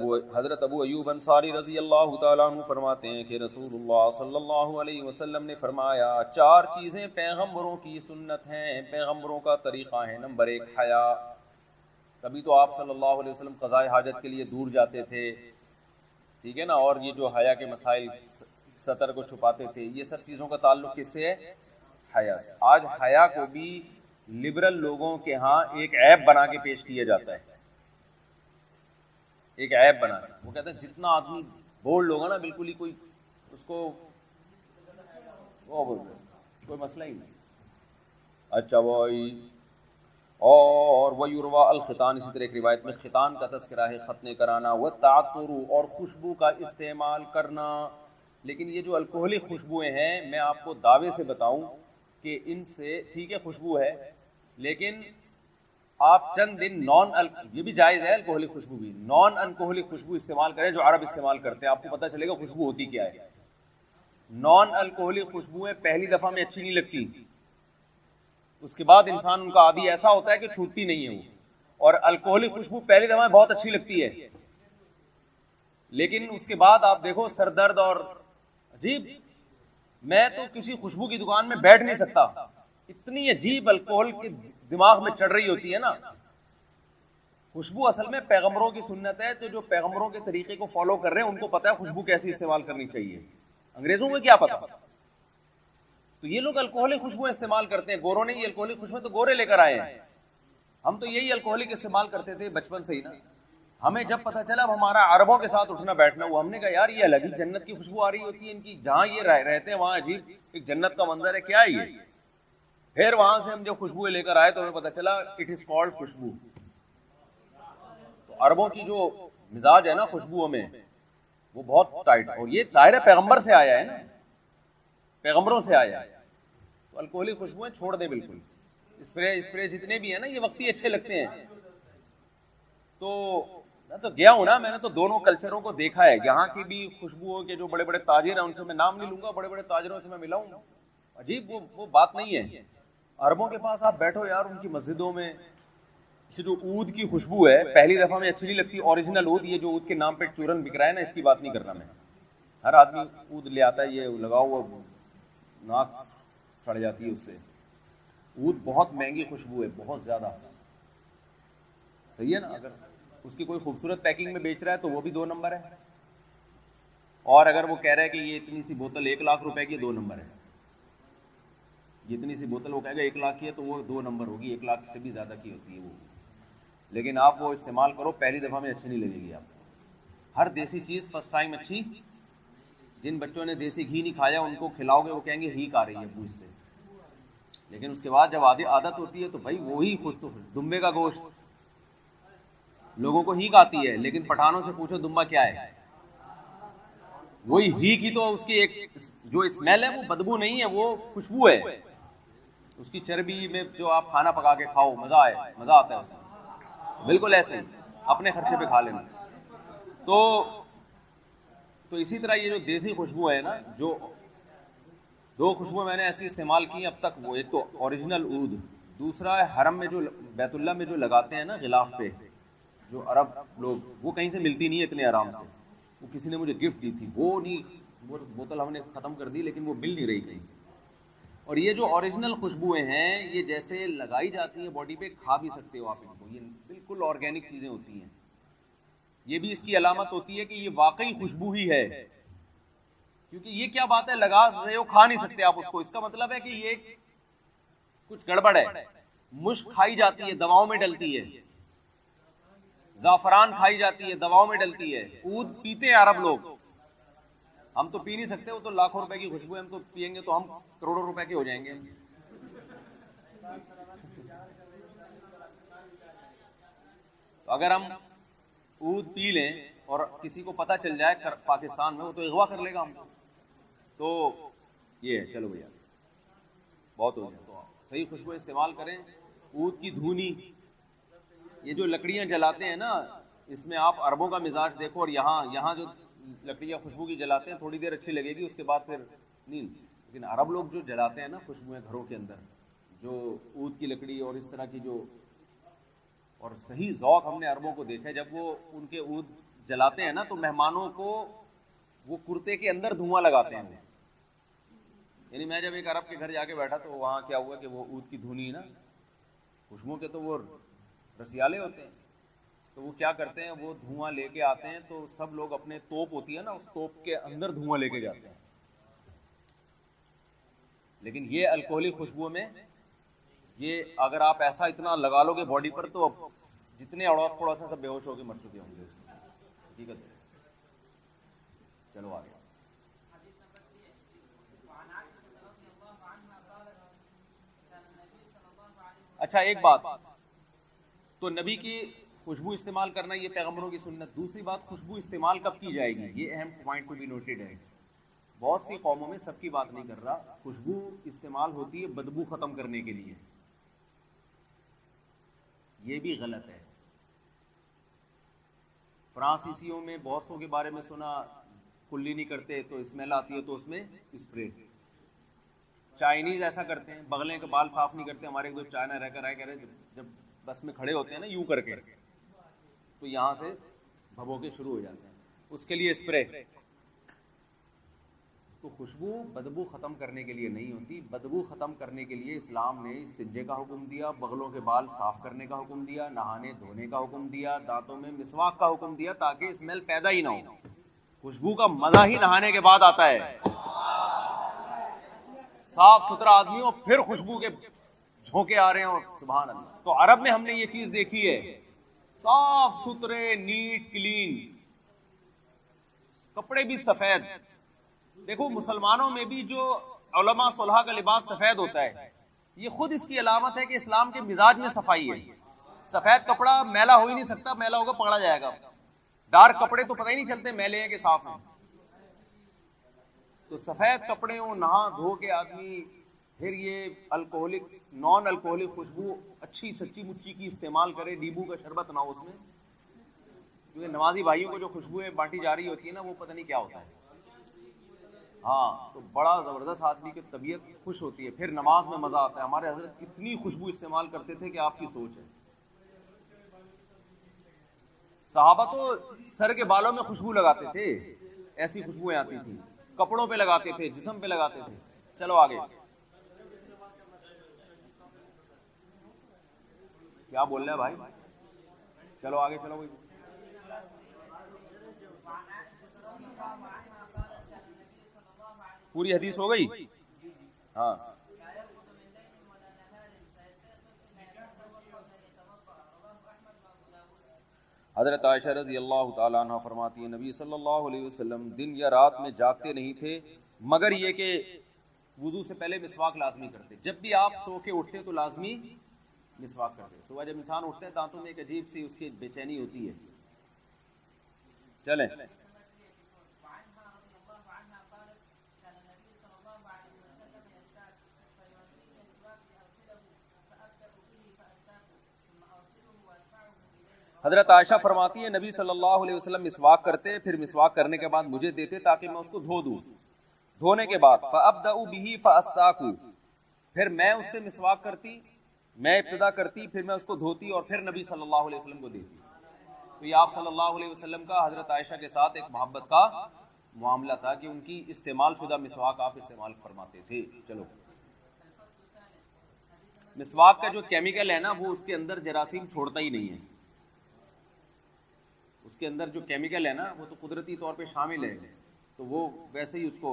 ابو ایوب انصاری رضی اللہ تعالیٰ عنہ فرماتے ہیں کہ رسول اللہ صلی اللہ علیہ وسلم نے فرمایا 4 چیزیں پیغمبروں کی سنت ہیں، پیغمبروں کا طریقہ ہے۔ نمبر 1 حیا۔ کبھی تو آپ صلی اللہ علیہ وسلم قضاء حاجت کے لیے دور جاتے تھے، ٹھیک ہے نا، اور یہ جو حیا کے مسائل، ستر کو چھپاتے تھے، یہ سب چیزوں کا تعلق کس سے ہے؟ حیا سے۔ آج حیا کو بھی لبرل لوگوں کے ہاں ایک عیب بنا کے پیش کیا جاتا ہے، ایک عیب بنا کے۔ وہ کہتے ہیں جتنا آدمی بولڈ ہوگا نا، بالکل ہی کوئی اس کو کوئی مسئلہ ہی نہیں۔ اچھا وہی، اور وَيُرْوَى الختان، اسی طرح ایک روایت میں ختان کا تذکرہ ہے، ختنے کرانا، وَالتَّعَطُّرُ، اور خوشبو کا استعمال کرنا۔ لیکن یہ جو الکوہلک خوشبوئیں ہیں، میں آپ کو دعوے سے بتاؤں کہ ان سے ٹھیک ہے خوشبو ہے، لیکن آپ چند دن یہ بھی جائز ہے الکوہلک خوشبو بھی، نان الکوہلک خوشبو استعمال کریں جو عرب استعمال کرتے ہیں، آپ کو پتہ چلے گا خوشبو ہوتی کیا ہے۔ نان الکوہلک خوشبوئیں پہلی دفعہ میں اچھی نہیں لگتی، اس کے بعد انسان ان کا عادی ایسا ہوتا ہے کہ چھوٹتی نہیں ہے وہ، اور الکوہلک خوشبو پہلی دفعہ میں بہت اچھی لگتی ہے، لیکن اس کے بعد آپ دیکھو سر درد اور عجیب، میں تو کسی خوشبو کی دکان میں بیٹھ نہیں سکتا، اتنی عجیب الکوہل کی دماغ میں چڑھ رہی ہوتی ہے نا۔ خوشبو اصل میں پیغمبروں کی سنت ہے، تو جو پیغمبروں کے طریقے کو فالو کر رہے ہیں ان کو پتا ہے خوشبو کیسی استعمال کرنی چاہیے، انگریزوں کو کیا پتا۔ تو یہ لوگ الکوہلک خوشبو استعمال کرتے ہیں، گوروں نے یہ الکوہلک خوشبو تو گورے لے کر آئے ہیں، ہم تو یہی الکوہلک استعمال کرتے تھے بچپن سے ہی نا۔ ہمیں جب پتہ چلا اب ہمارا عربوں کے ساتھ اٹھنا بیٹھنا ہوا، ہم نے کہا یار یہ الگ ہی جنت کی خوشبو آ رہی ہوتی ہے ان کی، جہاں یہ رہتے ہیں وہاں عجیب ایک جنت کا منظر ہے، کیا ہے یہ؟ پھر وہاں سے ہم جب خوشبوئیں لے کر آئے تو ہمیں پتہ چلا اٹ از کالڈ خوشبو۔ تو عربوں کی جو مزاج ہے نا خوشبوؤں میں وہ بہت ٹائٹ، اور یہ ظاہر پیغمبر سے آیا ہے نا، پیغمبروں سے آیا ہے۔ تو الکوہلک خوشبوئیں چھوڑ دیں بالکل، اسپرے جتنے بھی ہیں نا یہ وقتی اچھے لگتے ہیں۔ تو میں تو گیا ہوں نا، میں نے تو دونوں کلچروں کو دیکھا ہے، یہاں کی بھی خوشبوؤں کے جو بڑے بڑے تاجر ہیں ان سے میں نام نہیں لوں گا، بڑے بڑے تاجروں سے میں ملا ہوں، عجیب وہ بات نہیں ہے۔ عربوں کے پاس آپ بیٹھو یار، ان کی مسجدوں میں جو عود کی خوشبو ہے پہلی دفعہ میں اچھی نہیں لگتی، اوریجنل عود، یہ جو عود کے نام پہ چورن بک رہا ہے نا، اس کی بات نہیں کر رہا میں، ہر آدمی عود لے آتا ہے، یہ لگاؤ وہ ناک سڑ جاتی ہے اس سے۔ عود بہت مہنگی خوشبو ہے، بہت زیادہ، صحیح ہے نا، اگر اس کی کوئی خوبصورت پیکنگ میں بیچ رہا ہے تو وہ بھی 2 نمبر ہے، اور اگر وہ کہہ رہا ہے کہ یہ اتنی سی بوتل 1 لاکھ روپے کی، 2 نمبر ہے۔ یہ اتنی سی بوتل وہ کہے گا 1 لاکھ کی ہے تو وہ 2 نمبر ہوگی، 1 لاکھ سے بھی زیادہ کی ہوتی ہے وہ۔ لیکن آپ وہ استعمال کرو پہلی دفعہ میں اچھی نہیں لگے گی آپ کو۔ ہر دیسی چیز فرسٹ ٹائم اچھی، جن بچوں نے دیسی گھی نہیں کھایا ان کو کھلاؤ گے وہ کہیں گے ہیک آ رہی ہے بوجھ سے، لیکن اس کے بعد جب عادت ہوتی ہے تو بھائی وہی خوش، تو دمبے کا گوشت لوگوں کو ہیک آتی ہے، لیکن پٹھانوں سے پوچھو دمبا کیا ہے، وہی ہیک ہی تو اس کی ایک جو اسمیل ہے وہ بدبو نہیں ہے، وہ خوشبو ہے، اس کی چربی میں جو آپ کھانا پکا کے کھاؤ مزہ آتا ہے اس میں، بالکل ایسے ہی اپنے خرچے پہ کھا لینا۔ تو اسی طرح یہ جو دیسی خوشبو ہے نا، جو 2 خوشبو میں نے ایسی استعمال کی اب تک، وہ ایک تو اوریجنل عود، دوسرا ہے حرم میں جو بیت اللہ میں جو لگاتے ہیں نا غلاف پہ، جو عرب لوگ، وہ کہیں سے ملتی نہیں ہے اتنے آرام سے، وہ کسی نے مجھے گفٹ دی تھی، وہ بوتل ہم نے ختم کر دی لیکن وہ مل نہیں رہی کہیں سے۔ اور یہ جو اوریجنل خوشبوئیں ہیں یہ جیسے لگائی جاتی ہیں باڈی پہ، کھا بھی سکتے ہو آپ ان کو، یہ بالکل آرگینک چیزیں ہوتی ہیں، یہ بھی اس کی علامت ہوتی ہے کہ یہ واقعی خوشبو ہی ہے، کیونکہ یہ کیا بات ہے لگا رہے ہو کھا نہیں سکتے آپ اس کو، اس کا مطلب ہے کہ یہ کچھ گڑبڑ ہے۔ مشک کھائی جاتی ہے، دواؤں میں ڈلتی ہے، زعفران کھائی جاتی ہے، دواؤں میں ڈلتی ہے، عود پیتے ہیں عرب لوگ، ہم تو پی نہیں سکتے، وہ تو لاکھوں روپے کی خوشبو ہے، ہم تو پیئیں گے تو ہم کروڑوں روپے کے ہو جائیں گے۔ تو اگر ہم عود پی لیں اور کسی کو پتہ چل جائے پاکستان میں، وہ تو اغوا کر لے گا ہم کو۔ تو یہ ہے، چلو بھیا بہت ہو گیا، تو صحیح خوشبو استعمال کریں۔ عود کی دھونی، یہ جو لکڑیاں جلاتے ہیں نا، اس میں آپ عربوں کا مزاج دیکھو، اور یہاں جو لکڑیاں خوشبو کی جلاتے ہیں تھوڑی دیر اچھی لگے گی، اس کے بعد پھر نہیں، لیکن عرب لوگ جو جلاتے ہیں نا خوشبوئیں گھروں کے اندر، جو عود کی لکڑی اور اس طرح کی جو، اور صحیح ذوق ہم نے عربوں کو دیکھا ہے، جب وہ ان کے عود جلاتے ہیں نا تو مہمانوں کو وہ کرتے کے اندر دھواں لگاتے ہیں. یعنی میں جب ایک عرب کے گھر جا کے بیٹھا تو وہاں کیا ہوا کہ وہ عود کی دھنی نا خوشبو کے تو وہ رسیالے ہوتے ہیں, تو وہ کیا کرتے ہیں وہ دھواں لے کے آتے ہیں تو سب لوگ اپنے توپ ہوتی ہے نا اس توپ کے اندر دھواں لے کے جاتے ہیں. لیکن یہ الکوہلی خوشبو میں یہ اگر آپ ایسا اتنا لگا لو گے باڈی پر تو جتنے اڑوس پڑوس ہیں سب بے ہوش ہو کے مر چکے ہوں گے اس میں. حقیقت ہے. چلو آگے. اچھا ایک بات تو نبی کی خوشبو استعمال کرنا یہ پیغمبروں کی سنت. دوسری بات خوشبو استعمال کب کی جائے گی, یہ اہم پوائنٹ ٹو بی نوٹڈ ہے. بہت سی قوموں میں, سب کی بات نہیں کر رہا, خوشبو استعمال ہوتی ہے بدبو ختم کرنے کے لیے. یہ بھی غلط ہے. فرانسیسیوں میں بہت سو کے بارے میں سنا کلی نہیں کرتے تو اسمیل آتی ہے تو اس میں اسپرے. چائنیز ایسا کرتے ہیں, بغلیں کے بال صاف نہیں کرتے. ہمارے ایک دو چائنا رہ کر آئے کہہ رہے جب بس میں کھڑے ہوتے ہیں نا یوں کر کے تو یہاں سے بھبوکے شروع ہو جاتے ہیں, اس کے لیے اسپرے. تو خوشبو بدبو ختم کرنے کے لیے نہیں ہوتی. بدبو ختم کرنے کے لیے اسلام نے استنجے کا حکم دیا, بغلوں کے بال صاف کرنے کا حکم دیا, نہانے دھونے کا حکم دیا, دانتوں میں مسواک کا حکم دیا تاکہ اسمیل پیدا ہی نہ ہو. خوشبو کا مزہ ہی نہانے کے بعد آتا ہے. صاف ستھرا آدمی ہو پھر خوشبو کے جھونکے آ رہے ہیں, سبحان اللہ. تو عرب میں ہم نے یہ چیز دیکھی ہے, صاف ستھرے نیٹ کلین کپڑے بھی سفید. دیکھو مسلمانوں میں بھی جو علماء صلحاء کا لباس سفید ہوتا ہے یہ خود اس کی علامت ہے کہ اسلام کے مزاج میں صفائی ہے. سفید کپڑا میلا ہو ہی نہیں سکتا, میلا ہوگا پکڑا جائے گا. ڈارک کپڑے تو پتہ ہی نہیں چلتے میلے ہیں کہ صاف ہیں. تو سفید کپڑے ہوں, نہا دھو کے آدمی, پھر یہ الکوہلک نان الکوہلک خوشبو اچھی سچی مچی کی استعمال کرے, نیبو کا شربت نہ ہو اس میں, کیونکہ نمازی بھائیوں کو جو خوشبوئیں بانٹی جا رہی ہوتی ہے نا وہ پتہ نہیں کیا ہوتا ہے. ہاں تو بڑا زبردست آدمی کی طبیعت خوش ہوتی ہے, پھر نماز میں مزہ آتا ہے. ہمارے حضرت اتنی خوشبو استعمال کرتے تھے کہ آپ کی سوچ ہے. صحابہ تو سر کے بالوں میں خوشبو لگاتے تھے, ایسی خوشبوئیں آتی تھیں, کپڑوں پہ لگاتے تھے, جسم پہ لگاتے تھے. چلو آگے. کیا بول رہے ہیں بھائی, چلو آگے چلو. بھائی پوری حدیث ہو گئی. ہاں حضرت عائشہ رضی اللہ تعالیٰ عنہ فرماتی ہیں نبی صلی اللہ علیہ وسلم دن یا رات میں جاگتے نہیں تھے مگر یہ کہ وضو سے پہلے مسواک لازمی کرتے. جب بھی آپ سو کے اٹھتے تو لازمی مسواک کرتے. صبح جب انسان اٹھتے ہیں دانتوں میں ایک عجیب سی اس کی بے چینی ہوتی ہے. چلیں. حضرت عائشہ فرماتی ہے نبی صلی اللہ علیہ وسلم مسواک کرتے, پھر مسواک کرنے کے بعد مجھے دیتے تاکہ میں اس کو دھو دوں. دھونے کے بعد فَأَبْدَأُ بِهِ فَأَسْتَاكُ, پھر میں اس سے مسواک کرتی, میں ابتدا کرتی, پھر میں اس کو دھوتی اور پھر نبی صلی اللہ علیہ وسلم کو دیتی. تو یہ آپ صلی اللہ علیہ وسلم کا حضرت عائشہ کے ساتھ ایک محبت کا معاملہ تھا کہ ان کی استعمال شدہ مسواک آپ استعمال فرماتے تھے. چلو مسواک کا جو کیمیکل ہے نا وہ اس کے اندر جراثیم چھوڑتا ہی نہیں ہے. اس کے اندر جو کیمیکل ہے نا وہ تو قدرتی طور پہ شامل ہے, تو وہ ویسے ہی اس کو,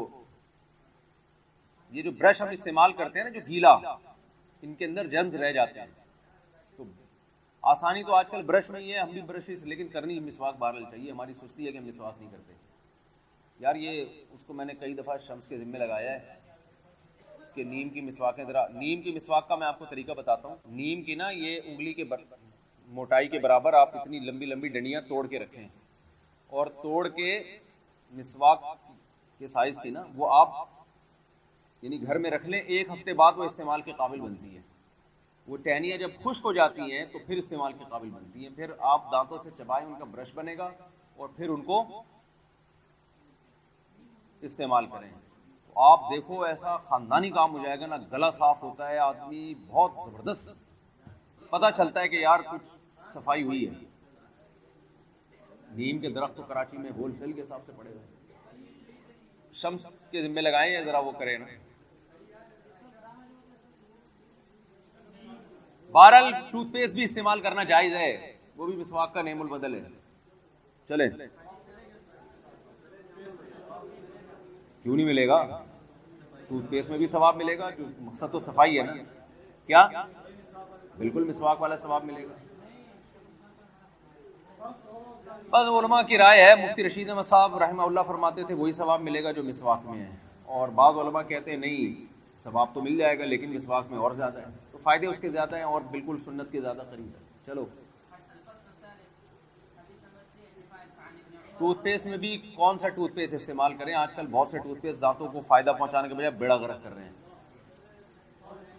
یہ جو برش ہم استعمال کرتے ہیں نا جو گیلا, ان کے اندر جرمز رہ جاتے ہیں. تو آسانی تو آج کل برش میں ہی ہے, ہم بھی برش لیکن کرنی مسواک بہرحال چاہیے. ہماری سستی ہے کہ ہم مسواک نہیں کرتے. یار یہ اس کو میں نے کئی دفعہ شمس کے ذمہ لگایا ہے کہ نیم کی مسواکیں ذرا, نیم کی مسواک کا میں آپ کو طریقہ بتاتا ہوں. نیم کی نا یہ انگلی کے موٹائی کے برابر آپ اتنی لمبی لمبی ڈنڈیاں توڑ کے رکھیں, اور توڑ کے مسواک کے سائز کی نا وہ آپ یعنی گھر میں رکھ لیں. 1 ہفتے بعد وہ استعمال کے قابل بنتی ہے. وہ ٹہنیاں جب خشک ہو جاتی ہیں تو پھر استعمال کے قابل بنتی ہیں. پھر آپ دانتوں سے چبائیں, ان کا برش بنے گا اور پھر ان کو استعمال کریں. تو آپ دیکھو ایسا خاندانی کام ہو جائے گا نا, گلا صاف ہوتا ہے آدمی, بہت زبردست پتہ چلتا ہے کہ یار کچھ صفائی ہوئی ہے. نیم کے درخت تو کراچی میں ہول سیل کے حساب سے پڑے ہوئے، شمس کے ذمہ لگائیں یا ذرا وہ کریں نا. بہرحال ٹوتھ پیسٹ بھی استعمال کرنا جائز ہے، وہ بھی مسواک کا نعم البدل ہے. چلیں، کیوں نہیں ملے گا؟ ٹوتھ پیسٹ میں بھی ثواب ملے گا، مقصد تو صفائی ہے نا. کیا بالکل مسواک والا ثواب ملے گا. بس علماء کی رائے ہے، مفتی رشید احمد صاحب رحمہ اللہ فرماتے تھے وہی ثواب ملے گا جو مسواک میں ہے، اور بعض علماء کہتے ہیں نہیں، ثواب تو مل جائے گا لیکن مسواک میں اور زیادہ ہے، تو فائدے اس کے زیادہ ہیں اور بالکل سنت کے زیادہ قریب ہے. چلو، ٹوتھ پیسٹ میں بھی کون سا ٹوتھ پیسٹ استعمال کریں؟ آج کل بہت سے ٹوتھ پیسٹ دانتوں کو فائدہ پہنچانے کے بجائے بیڑا غرق کر رہے ہیں.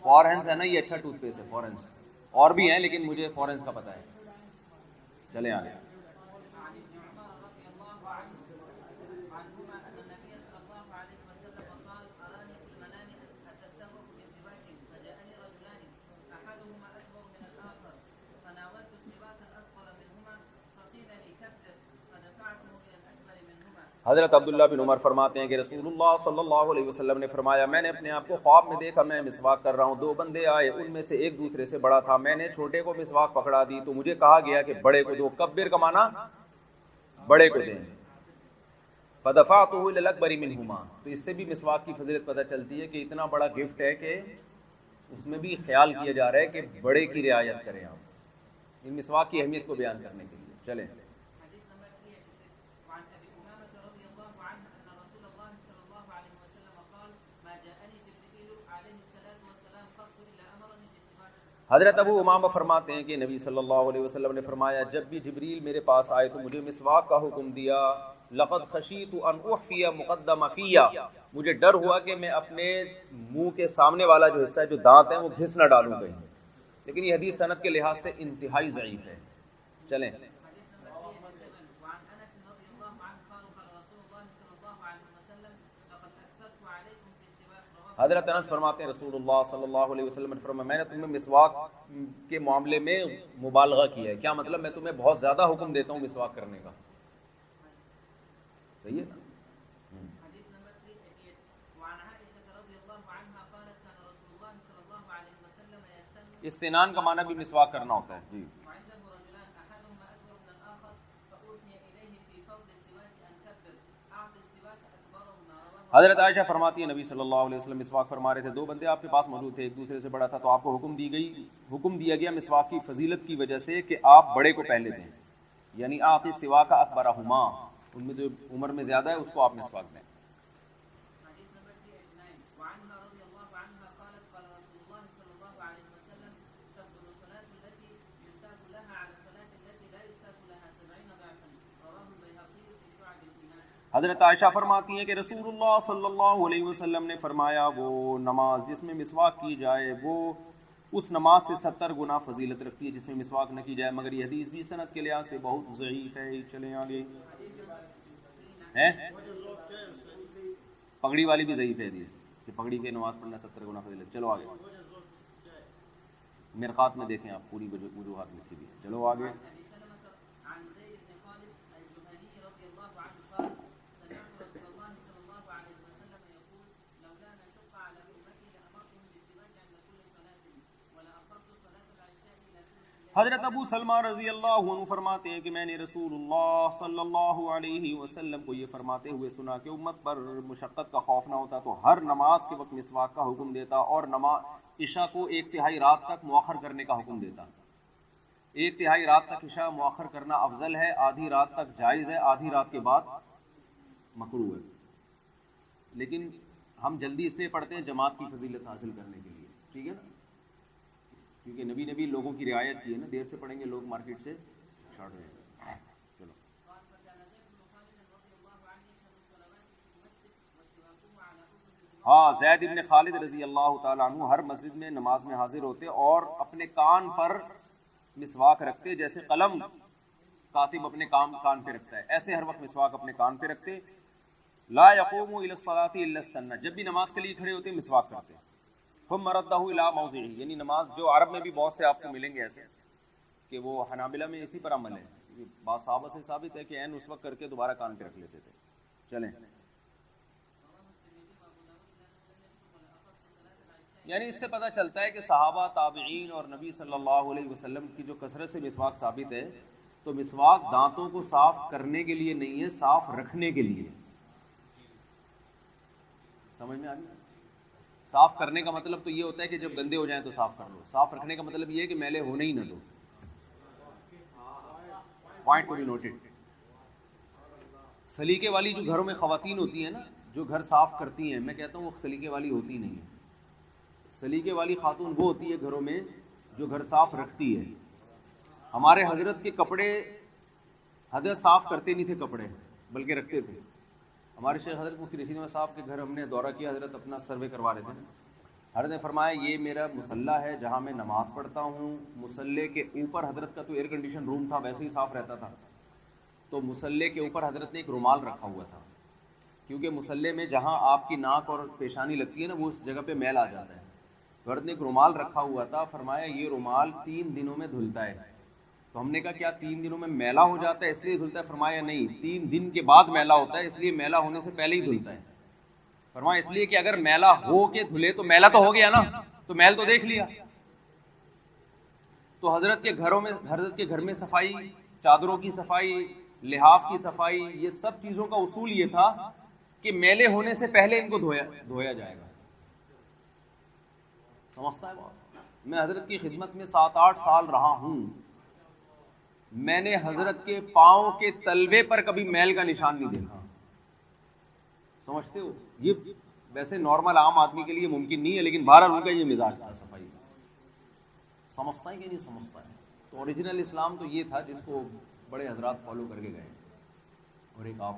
فورہنس ہے نا، یہ اچھا ٹوتھ پیسٹ ہے فورہنس، اور بھی ہیں لیکن مجھے فورہنس کا پتہ ہے. چلیں آگے. حضرت عبداللہ بن عمر فرماتے ہیں کہ رسول اللہ صلی اللہ علیہ وسلم نے فرمایا، میں نے اپنے آپ کو خواب میں دیکھا میں مسواک کر رہا ہوں، دو بندے آئے، ان میں سے ایک دوسرے سے بڑا تھا، میں نے چھوٹے کو مسواک پکڑا دی تو مجھے کہا گیا کہ بڑے کو دو. کبر کا معنی بڑے کو دیں. فدفعته الى الاکبر منہما، تو اس سے بھی مسواک کی فضیلت پتہ چلتی ہے کہ اتنا بڑا گفٹ ہے کہ اس میں بھی خیال کیا جا رہا ہے کہ بڑے کی رعایت کریں آپ، ان مسواک کی اہمیت کو بیان کرنے کے لیے. چلیں، حضرت ابو امامہ فرماتے ہیں کہ نبی صلی اللہ علیہ وسلم نے فرمایا، جب بھی جبریل میرے پاس آئے تو مجھے مسواک کا حکم دیا. لقد خشیت ان اخفی مقدم فی، مجھے ڈر ہوا کہ میں اپنے منہ کے سامنے والا جو حصہ ہے، جو دانت ہیں، وہ گھس نہ ڈالوں کہیں. لیکن یہ حدیث سند کے لحاظ سے انتہائی ضعیف ہے. چلیں، حضرت انس فرماتے ہیں رسول اللہ صلی اللہ علیہ وسلم نے فرمایا، میں نے تمہیں مسواک کے معاملے میں مبالغہ کیا ہے. کیا مطلب؟ میں تمہیں بہت زیادہ حکم دیتا ہوں مسواک کرنے کا. صحیح ہے نا؟ استنان کا معنی بھی مسواک کرنا ہوتا ہے. جی، حضرت عائشہ فرماتی ہے نبی صلی اللہ علیہ وسلم مسواک فرما رہے تھے، دو بندے آپ کے پاس موجود تھے، ایک دوسرے سے بڑا تھا، تو آپ کو حکم دیا گیا مسواک کی فضیلت کی وجہ سے کہ آپ بڑے کو پہلے دیں، یعنی آتی سواک اکبرہما، ان میں جو عمر میں زیادہ ہے اس کو آپ مسواک دیں. حضرت عائشہ فرماتی ہیں کہ رسول اللہ صلی اللہ علیہ وسلم نے فرمایا، وہ نماز جس میں مسواک کی جائے وہ اس نماز سے 70 گنا فضیلت رکھتی ہے جس میں مسواک نہ کی جائے. مگر یہ حدیث بھی سند کے لحاظ سے بہت ضعیف ہے. چلیں آگے. ہے پگڑی والی بھی ضعیف ہے حدیث کہ پگڑی کے نماز پڑھنا 70 گنا فضیلت. چلو آگے، مرقات میں دیکھیں آپ، پوری وجوہات لکھی ہوئی ہے. چلو آگے. حضرت ابو سلمہ رضی اللہ عنہ فرماتے ہیں کہ میں نے رسول اللہ صلی اللہ علیہ وسلم کو یہ فرماتے ہوئے سنا کہ امت پر مشقت کا خوف نہ ہوتا تو ہر نماز کے وقت مسواک کا حکم دیتا، اور نماز عشاء کو 1/3 رات تک مؤخر کرنے کا حکم دیتا. 1/3 رات تک عشاء مؤخر کرنا افضل ہے، آدھی رات تک جائز ہے، آدھی رات کے بعد مکروہ ہے. لیکن ہم جلدی اس لیے پڑھتے ہیں جماعت کی فضیلت حاصل کرنے کے لیے، ٹھیک ہے نا، کیونکہ نبی لوگوں کی رعایت کی ہے نا، دیر سے پڑھیں گے لوگ مارکیٹ سے شارٹ ہو جائیں گے. چلو، ہاں، زید بن خالد رضی اللہ تعالیٰ عنہ ہر مسجد میں نماز میں حاضر ہوتے اور اپنے کان پر مسواک رکھتے، جیسے قلم کاتب اپنے کان پہ رکھتا ہے، ایسے ہر وقت مسواک اپنے کان پہ رکھتے. لا يقوم الى الصلاة الا استنى، جب بھی نماز کے لیے کھڑے ہوتے مسواک کرتے. ثم رده الى موضعه، یعنی نماز جو عرب میں بھی بہت سے آپ کو ملیں گے ایسے کہ وہ حنابلہ میں اسی پر عمل ہے، یہ بات صحابہ سے ثابت ہے کہ عین اس وقت کر کے دوبارہ کان پہ رکھ لیتے تھے. چلیں, یعنی اس سے پتہ چلتا ہے کہ صحابہ, تابعین اور نبی صلی اللہ علیہ وسلم کی جو کثرت سے مسواک ثابت ہے, تو مسواک دانتوں کو صاف کرنے کے لیے نہیں ہے, صاف رکھنے کے لیے. سمجھ میں آ گئی؟ صاف کرنے کا مطلب تو یہ ہوتا ہے کہ جب گندے ہو جائیں تو صاف کر لو. صاف رکھنے کا مطلب یہ ہے کہ میلے ہونے ہی نہ دو. Point to be noted. سلیقے والی جو گھروں میں خواتین ہوتی ہیں نا, جو گھر صاف کرتی ہیں, میں کہتا ہوں وہ سلیقے والی ہوتی نہیں ہے. سلیقے والی خاتون وہ ہوتی ہے گھروں میں جو گھر صاف رکھتی ہے. ہمارے حضرت کے کپڑے, حضرت صاف کرتے نہیں تھے کپڑے, بلکہ رکھتے تھے. ہمارے شیخ حضرت مفتی رشید احمد صاحب کے گھر ہم نے دورہ کیا, حضرت اپنا سروے کروا رہے تھے. حضرت نے فرمایا یہ میرا مصلی ہے جہاں میں نماز پڑھتا ہوں. مصلی کے اوپر, حضرت کا تو ایئر کنڈیشن روم تھا, ویسے ہی صاف رہتا تھا, تو مصلی کے اوپر حضرت نے ایک رومال رکھا ہوا تھا, کیونکہ مصلی میں جہاں آپ کی ناک اور پیشانی لگتی ہے نا, وہ اس جگہ پہ میل آ جاتا ہے. حضرت نے ایک رومال رکھا ہوا تھا. فرمایا یہ رومال 3 دنوں میں دھلتا ہے. تو ہم نے کہا کیا 3 دنوں میں میلا ہو جاتا ہے اس لیے دھلتا ہے؟ فرمایا نہیں, 3 دن کے بعد میلا ہوتا ہے, اس لیے میلا ہونے سے پہلے ہی دھلتا ہے. فرمایا اس لیے کہ اگر میلا ہو کے دھلے تو میلا تو ہو گیا نا, تو میل تو دیکھ لیا. تو حضرت کے گھروں میں, حضرت کے گھر میں صفائی, چادروں کی صفائی, لحاف کی صفائی, یہ سب چیزوں کا اصول یہ تھا کہ میلے ہونے سے پہلے ان کو دھویا جائے گا. سمجھتا ہے بات؟ میں حضرت کی خدمت میں 7-8 سال رہا ہوں, میں نے حضرت کے پاؤں کے تلوے پر کبھی میل کا نشان نہیں دیکھا. سمجھتے ہو؟ یہ ویسے نارمل عام آدمی کے لیے ممکن نہیں ہے, لیکن بہرحال ان کا یہ مزاج تھا صفائی کا. سمجھتا ہے کہ نہیں سمجھتا ہے؟ تو اوریجنل اسلام تو یہ تھا جس کو بڑے حضرات فالو کر کے گئے, اور ایک آپ.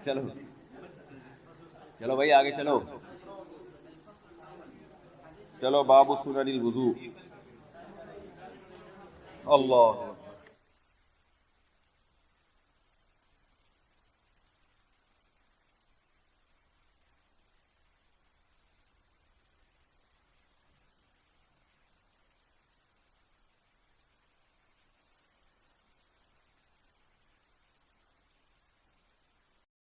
چلو چلو بھائی آگے چلو. چلو باب سنن الوضو. اللہ